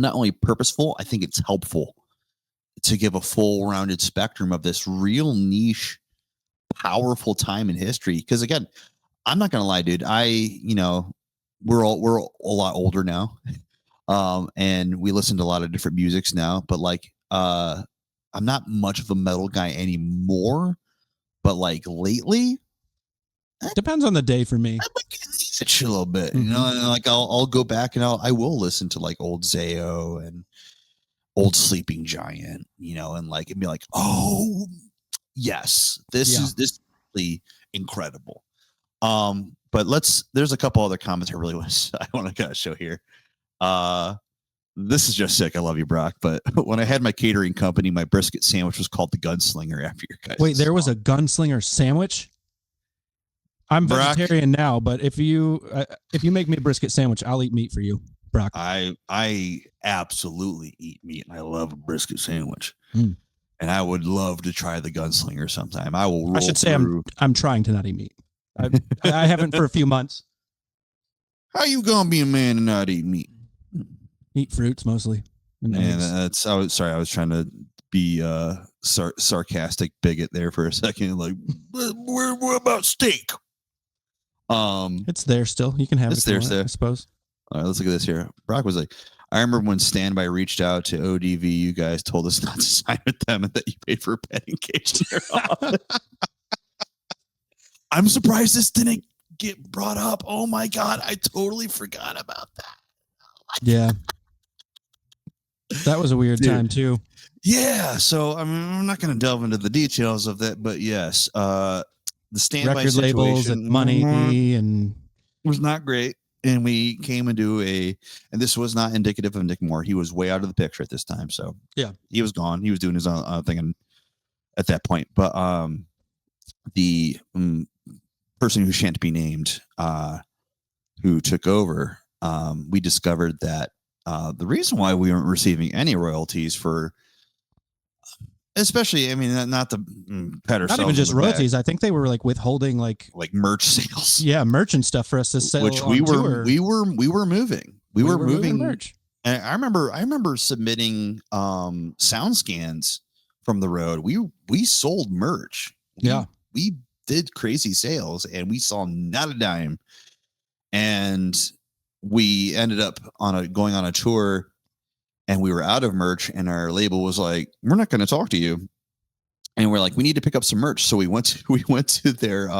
only purposeful, I think it's helpful to give a full rounded spectrum of this real niche, powerful time in history. Because again, I'm not going to lie, dude. we're a lot older now, and we listen to a lot of different musics now. But like, I'm not much of a metal guy anymore. But like lately, Depends on the day for me. I might get itch a little bit, you know. Mhm. And like I'll go back and I will listen to like old Zayo and old Sleeping Giant, you know, and like and be like, oh yes, Yeah. this is really incredible. But there's a couple other comments I really I want to kind of show here. Uh this is just sick. I love you, Brock. But when I had my catering company, my brisket sandwich was called the Gunslinger after your guys. Wait, there was a gunslinger sandwich? I'm Brock, vegetarian now, but if you make me a brisket sandwich, I'll eat meat for you, Brock. I absolutely eat meat and I love a brisket sandwich. Mm. And I would love to try the Gunslinger sometime. I will roll I should say through. I'm trying to not eat meat. I haven't for a few months. How you gonna be a man and not eat meat? Eat fruits mostly. And eggs. I was trying to be sarcastic bigot there for a second. Like, what about steak? It's there still. You can have it's it. there, I suppose. All right, let's look at this here. Brock was like, I remember when Standby reached out to ODV, you guys told us not to sign with them and that you paid for a petting cage to their office. I'm surprised this didn't get brought up. Oh my God, I totally forgot about that. Yeah. That was a weird time too. Yeah, so I mean, I'm not going to delve into the details of that, but yes, the Standby record labels and money and was not great. And we came into and this was not indicative of Nick Moore. He was way out of the picture at this time. So yeah, he was gone. He was doing his own thing at that point. But the person who shan't be named, who took over, we discovered that the reason why we weren't receiving any royalties for, especially, I mean, not the pat ourselves, not even just royalties. back. I think they were like withholding like merch sales. Yeah, merch and stuff for us to sell. Which we were moving. We were moving merch. And I remember submitting sound scans from the road. We sold merch. We did crazy sales and we saw not a dime. And we ended up going on a tour and we were out of merch and our label was like, we're not going to talk to you. And we're like, we need to pick up some merch. So we went to their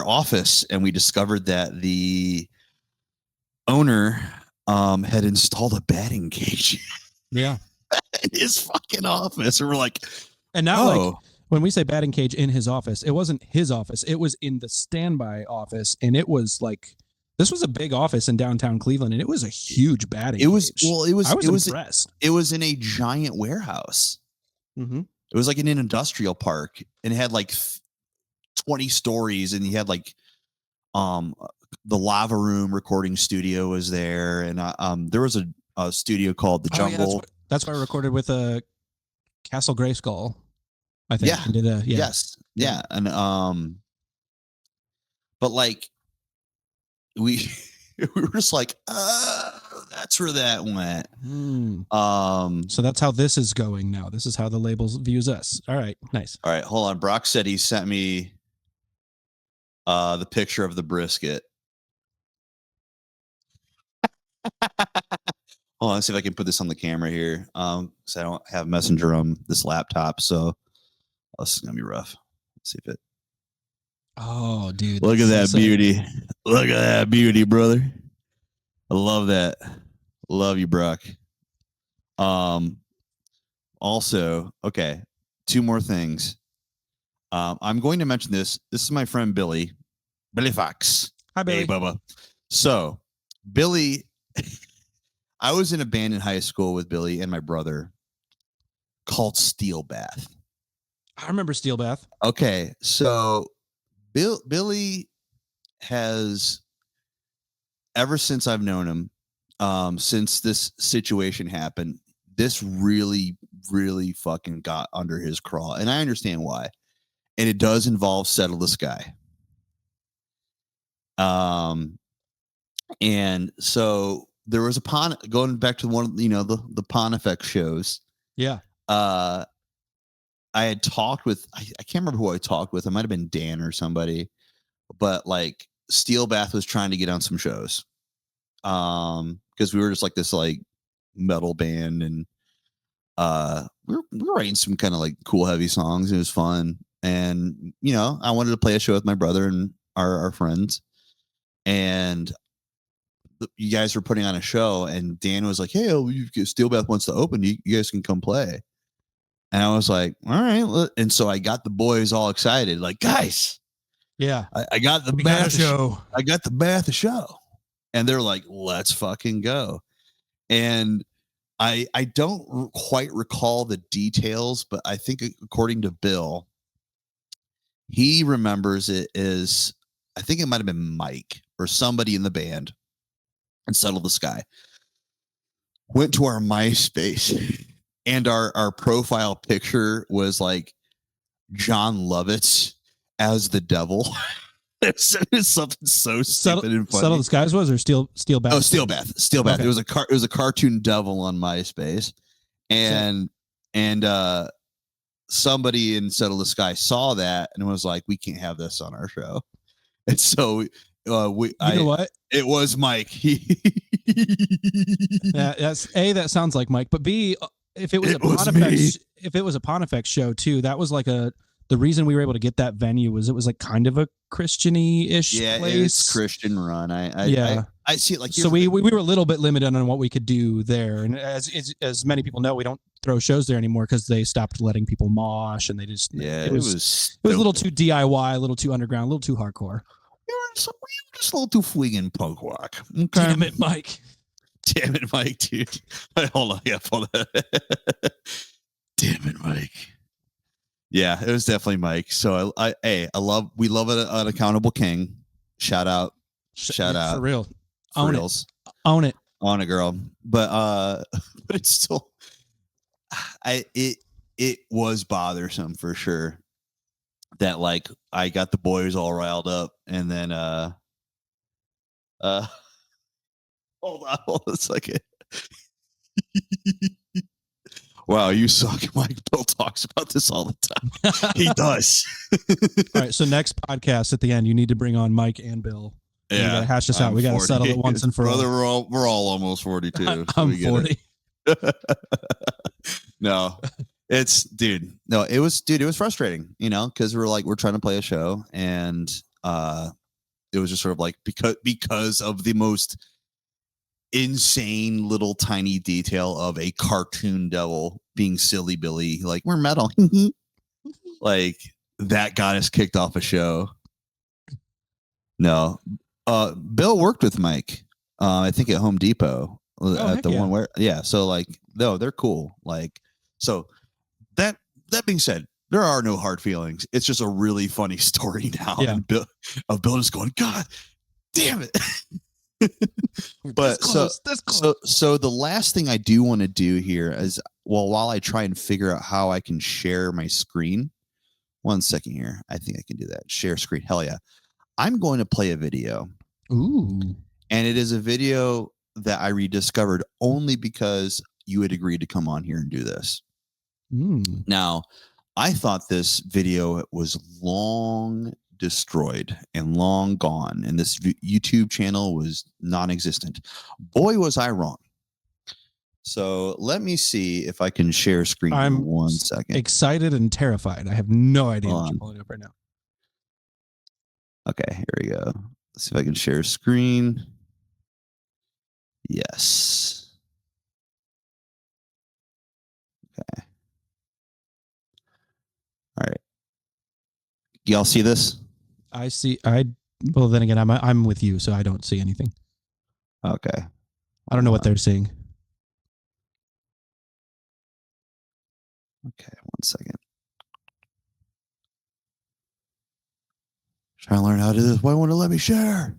office and we discovered that the owner had installed a batting cage. Yeah. In his fucking office. And we're like, and now like when we say batting cage in his office, it wasn't his office. It was in the Standby office. And it was like, this was a big office in downtown Cleveland, and it was a huge batting cage. I was impressed. It was in a giant warehouse. Mm-hmm. It was like in an industrial park, and it had like 20 stories, and you had like the Lava Room recording studio was there, and there was a studio called The Jungle. Yeah, that's why I recorded with a Castle Grayskull, I think. Yeah. Yes. Yeah. And but like we were just like, that's where that went. So that's how this is going now. This is how the labels views us. All right, nice. All right, hold on. Brock said he sent me the picture of the brisket. Hold on, let's see if I can put this on the camera here. Because I don't have Messenger on this laptop, so this is gonna be rough. Let's see if it. Oh, dude! Look at that beauty! Look at that beauty, brother. I love that. Love you, Brock. Also, okay, two more things. I'm going to mention this. This is my friend Billy Fox. Hi, Billy. Hey, Bubba. So, Billy, I was in a band in high school with Billy and my brother called Steel Bath. I remember Steel Bath. Okay, so Billy has, ever since I've known him, since this situation happened, this really, really fucking got under his craw. And I understand why. And it does involve Settle the Sky. And so there was going back to one of the Pon Effect shows. Yeah. I had talked with I can't remember who I talked with. It might have been Dan or somebody, but like Steel Bath was trying to get on some shows. Because we were just like this like metal band, and we were writing some kind of like cool heavy songs. It was fun. And I wanted to play a show with my brother and our friends. And you guys were putting on a show, and Dan was like, "Hey, Steel Bath wants to open. You guys can come play." And I was like, "All right." And so I got the boys all excited, like, "Guys, Yeah. I got the Bath show. I got the Bath show." And they're like, "Let's fucking go." And I don't quite recall the details, but I think according to Bill, he remembers it as, I think it might have been Mike or somebody in the band, and Settle the Sky went to our MySpace, and our profile picture was like John Lovitz as the devil. It's something so stupid and funny. Settle the Skies was, or Steel Bath? Oh, Steel Bath. Okay. It was a cartoon devil on MySpace, and somebody in Settle the Sky saw that and was like, "We can't have this on our show." And so what? It was Mike. That sounds like Mike, but B, if it was a Pontifex show too, that was like the reason we were able to get that venue was it was like kind of a Christian-y-ish place. It's Christian run. I see it like, so we were a little bit limited on what we could do there, and as many people know, we don't throw shows there anymore because they stopped letting people mosh, and they just it was a little too DIY, a little too underground, a little too hardcore. We were just a little too fwinging punk rock. Okay. Damn it, Mike. Damn it, Mike, dude. Hold on. Damn it, Mike. Yeah, it was definitely Mike. So we love an accountable king. Shout out. For real. Own it, girl. But it's still, it was bothersome for sure that like I got the boys all riled up, and then hold on a second. Wow, you suck. Mike Bill talks about this all the time. He does. All right, so next podcast at the end, you need to bring on Mike and Bill. Yeah, we gotta hash this out. We gotta settle it once and for all. Brother, we're all almost 42. I'm 40. No, it was frustrating, because we're trying to play a show, and it was just sort of like because of the most insane little tiny detail of a cartoon devil being silly Billy, like, we're metal. Like, that got us kicked off a show. No. Bill worked with Mike, I think at Home Depot at the one where, so like, no, they're cool. Like, so that being said, there are no hard feelings. It's just a really funny story now. Yeah. And Bill just going, God damn it. But so the last thing I do want to do here is, while I try and figure out how I can share my screen, 1 second here. I think I can do that. Share screen. Hell yeah. I'm going to play a video. Ooh. And it is a video that I rediscovered only because you had agreed to come on here and do this. Now, I thought this video was long destroyed and long gone, and this YouTube channel was non-existent. Boy, was I wrong. So let me see if I can share screen. I'm 1 second. Excited and terrified. I have no idea what you're pulling up right now. Okay, here we go. Let's see if I can share screen. Yes. Okay. All right. Y'all see this? I see. Well, then again, I'm with you, so I don't see anything. Okay. I don't know what they're seeing. Okay, 1 second. Trying to learn how to do this. Why won't it let me share?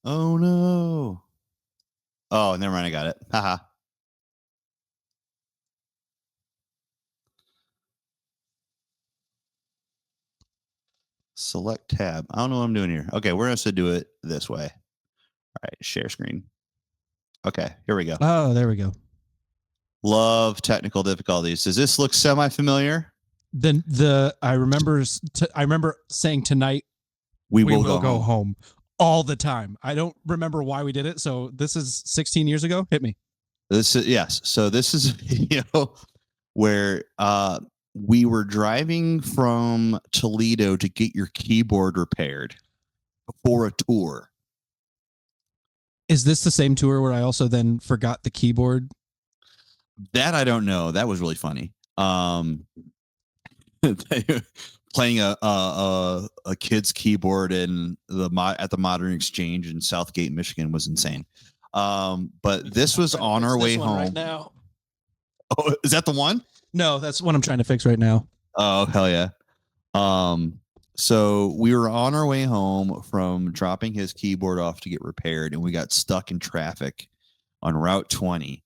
Oh no. Oh, never mind. I got it. Haha. Select tab. I don't know what I'm doing here. Okay, we're going to do it this way. All right, share screen. Okay, here we go. Oh, there we go. Love technical difficulties. Does this look semi-familiar? Then I remember saying tonight We We will will go go home. home all the time. I don't remember why we did it. So this is 16 years ago. Hit me. This is yes. So this is where we were driving from Toledo to get your keyboard repaired for a tour. Is this the same tour where I also then forgot the keyboard? That I don't know. That was really funny. Playing a kid's keyboard in at the Modern Exchange in Southgate, Michigan was insane. But this was on our way home. Right now. Oh, is that the one? No, that's what I'm trying to fix right now. Oh, hell yeah. So we were on our way home from dropping his keyboard off to get repaired, and we got stuck in traffic on Route 20.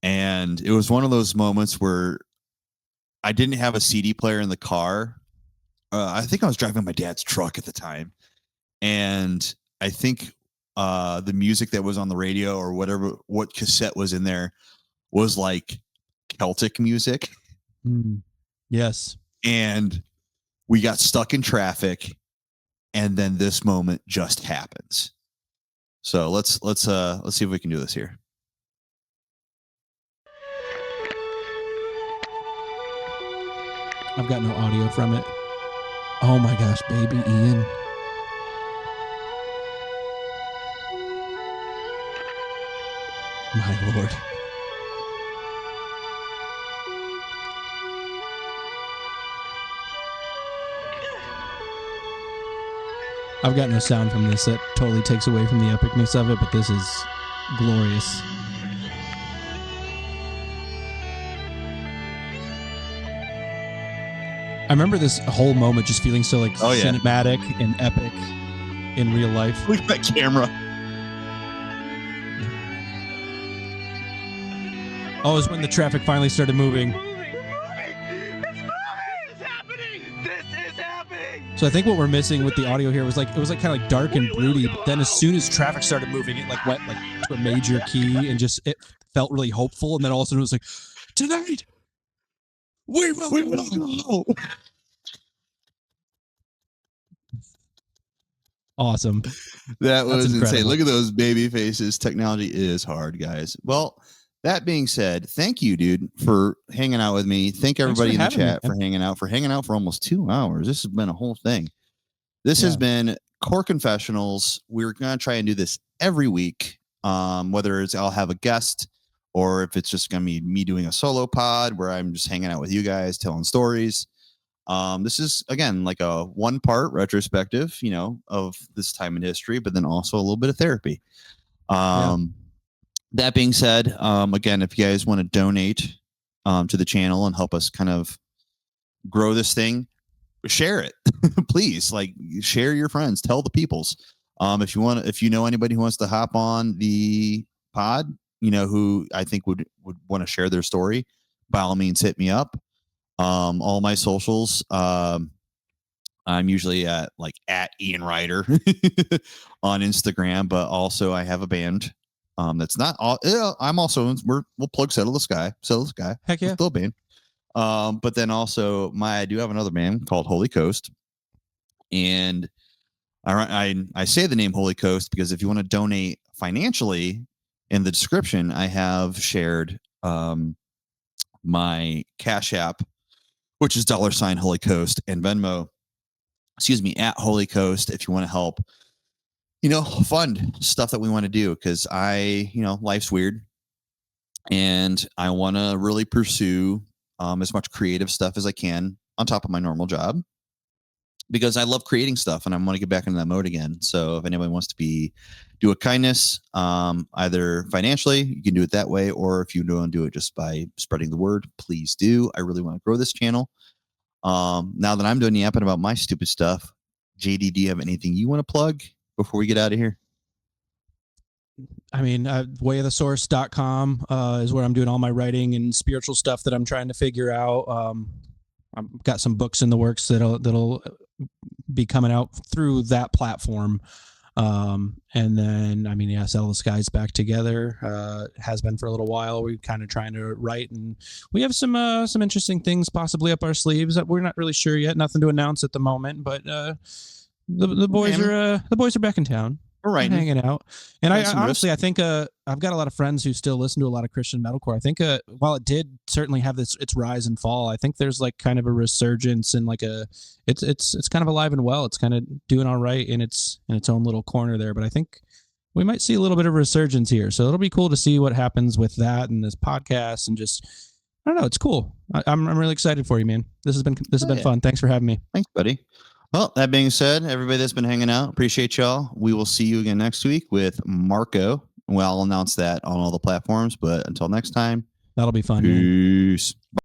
And it was one of those moments where I didn't have a CD player in the car. I think I was driving my dad's truck at the time. And I think the music that was on the radio or what cassette was in there was like Celtic music. Yes. And we got stuck in traffic, and then this moment just happens. So let's see if we can do this here. I've got no audio from it. Oh my gosh, baby Ian. My Lord. I've got no sound from this. That totally takes away from the epicness of it, but this is glorious. I remember this whole moment just feeling so like cinematic and epic in real life. Look at that camera. Oh, it was when the traffic finally started moving. So I think what we're missing with the audio here was like it was like kind of like dark and broody, but then as soon as traffic started moving, it like went like to a major key and just it felt really hopeful. And then all of a sudden it was like, tonight we will go. Awesome. That was insane. Look at those baby faces. Technology is hard, guys. Well, that being said, thank you, dude, for hanging out with me. Thank everybody in the chat for hanging out for almost 2 hours. This has been a whole thing. This has been Core Confessionals. We're going to try and do this every week, whether it's I'll have a guest or if it's just going to be me doing a solo pod where I'm just hanging out with you guys, telling stories. This is, again, like a 1-part retrospective, of this time in history, but then also a little bit of therapy. That being said, again, if you guys want to donate to the channel and help us kind of grow this thing, share it. Please, like, share your friends, tell the peoples. If you know anybody who wants to hop on the pod, who I think would want to share their story, by all means, hit me up. All my socials, I'm usually at Ian Ryder on Instagram, but also I have a band. That's not all. I'm also we'll plug Settle the Sky. Heck yeah. Still a band. But then also I do have another band called Holy Coast, and I say the name Holy Coast because if you want to donate financially, in the description I have shared my Cashapp, which is $ Holy Coast, and Venmo, at Holy Coast, if you want to help, fund stuff that we want to do. Cause life's weird and I want to really pursue as much creative stuff as I can on top of my normal job, because I love creating stuff and I want to get back into that mode again. So if anybody wants to do a kindness, either financially, you can do it that way, or if you don't do it just by spreading the word, please do. I really want to grow this channel. Now that I'm doing yapping about my stupid stuff, JD, do you have anything you want to plug before we get out of here? I mean, wayofthesource.com is where I'm doing all my writing and spiritual stuff that I'm trying to figure out. I've got some books in the works that'll be coming out through that platform. And then, Settle the Skies back together, has been for a little while. We're kind of trying to write, and we have some interesting things possibly up our sleeves that we're not really sure yet. Nothing to announce at the moment, but The boys Okay, are back in town. we're They're writing. hanging out, and I Got some riffs. honestly I think I've got a lot of friends who still listen to a lot of Christian metalcore. I think while it did certainly have its rise and fall, I think there's like kind of a resurgence and like it's kind of alive and well. It's kind of doing all right in its own little corner there. But I think we might see a little bit of resurgence here. So it'll be cool to see what happens with that and this podcast and just I don't know. It's cool. I'm really excited for you, man. This has been fun. Thanks for having me. Thanks, buddy. Well, that being said, everybody that's been hanging out, appreciate y'all. We will see you again next week with Marco. Well, I'll announce that on all the platforms. But until next time, That'll be fun. peace. Man.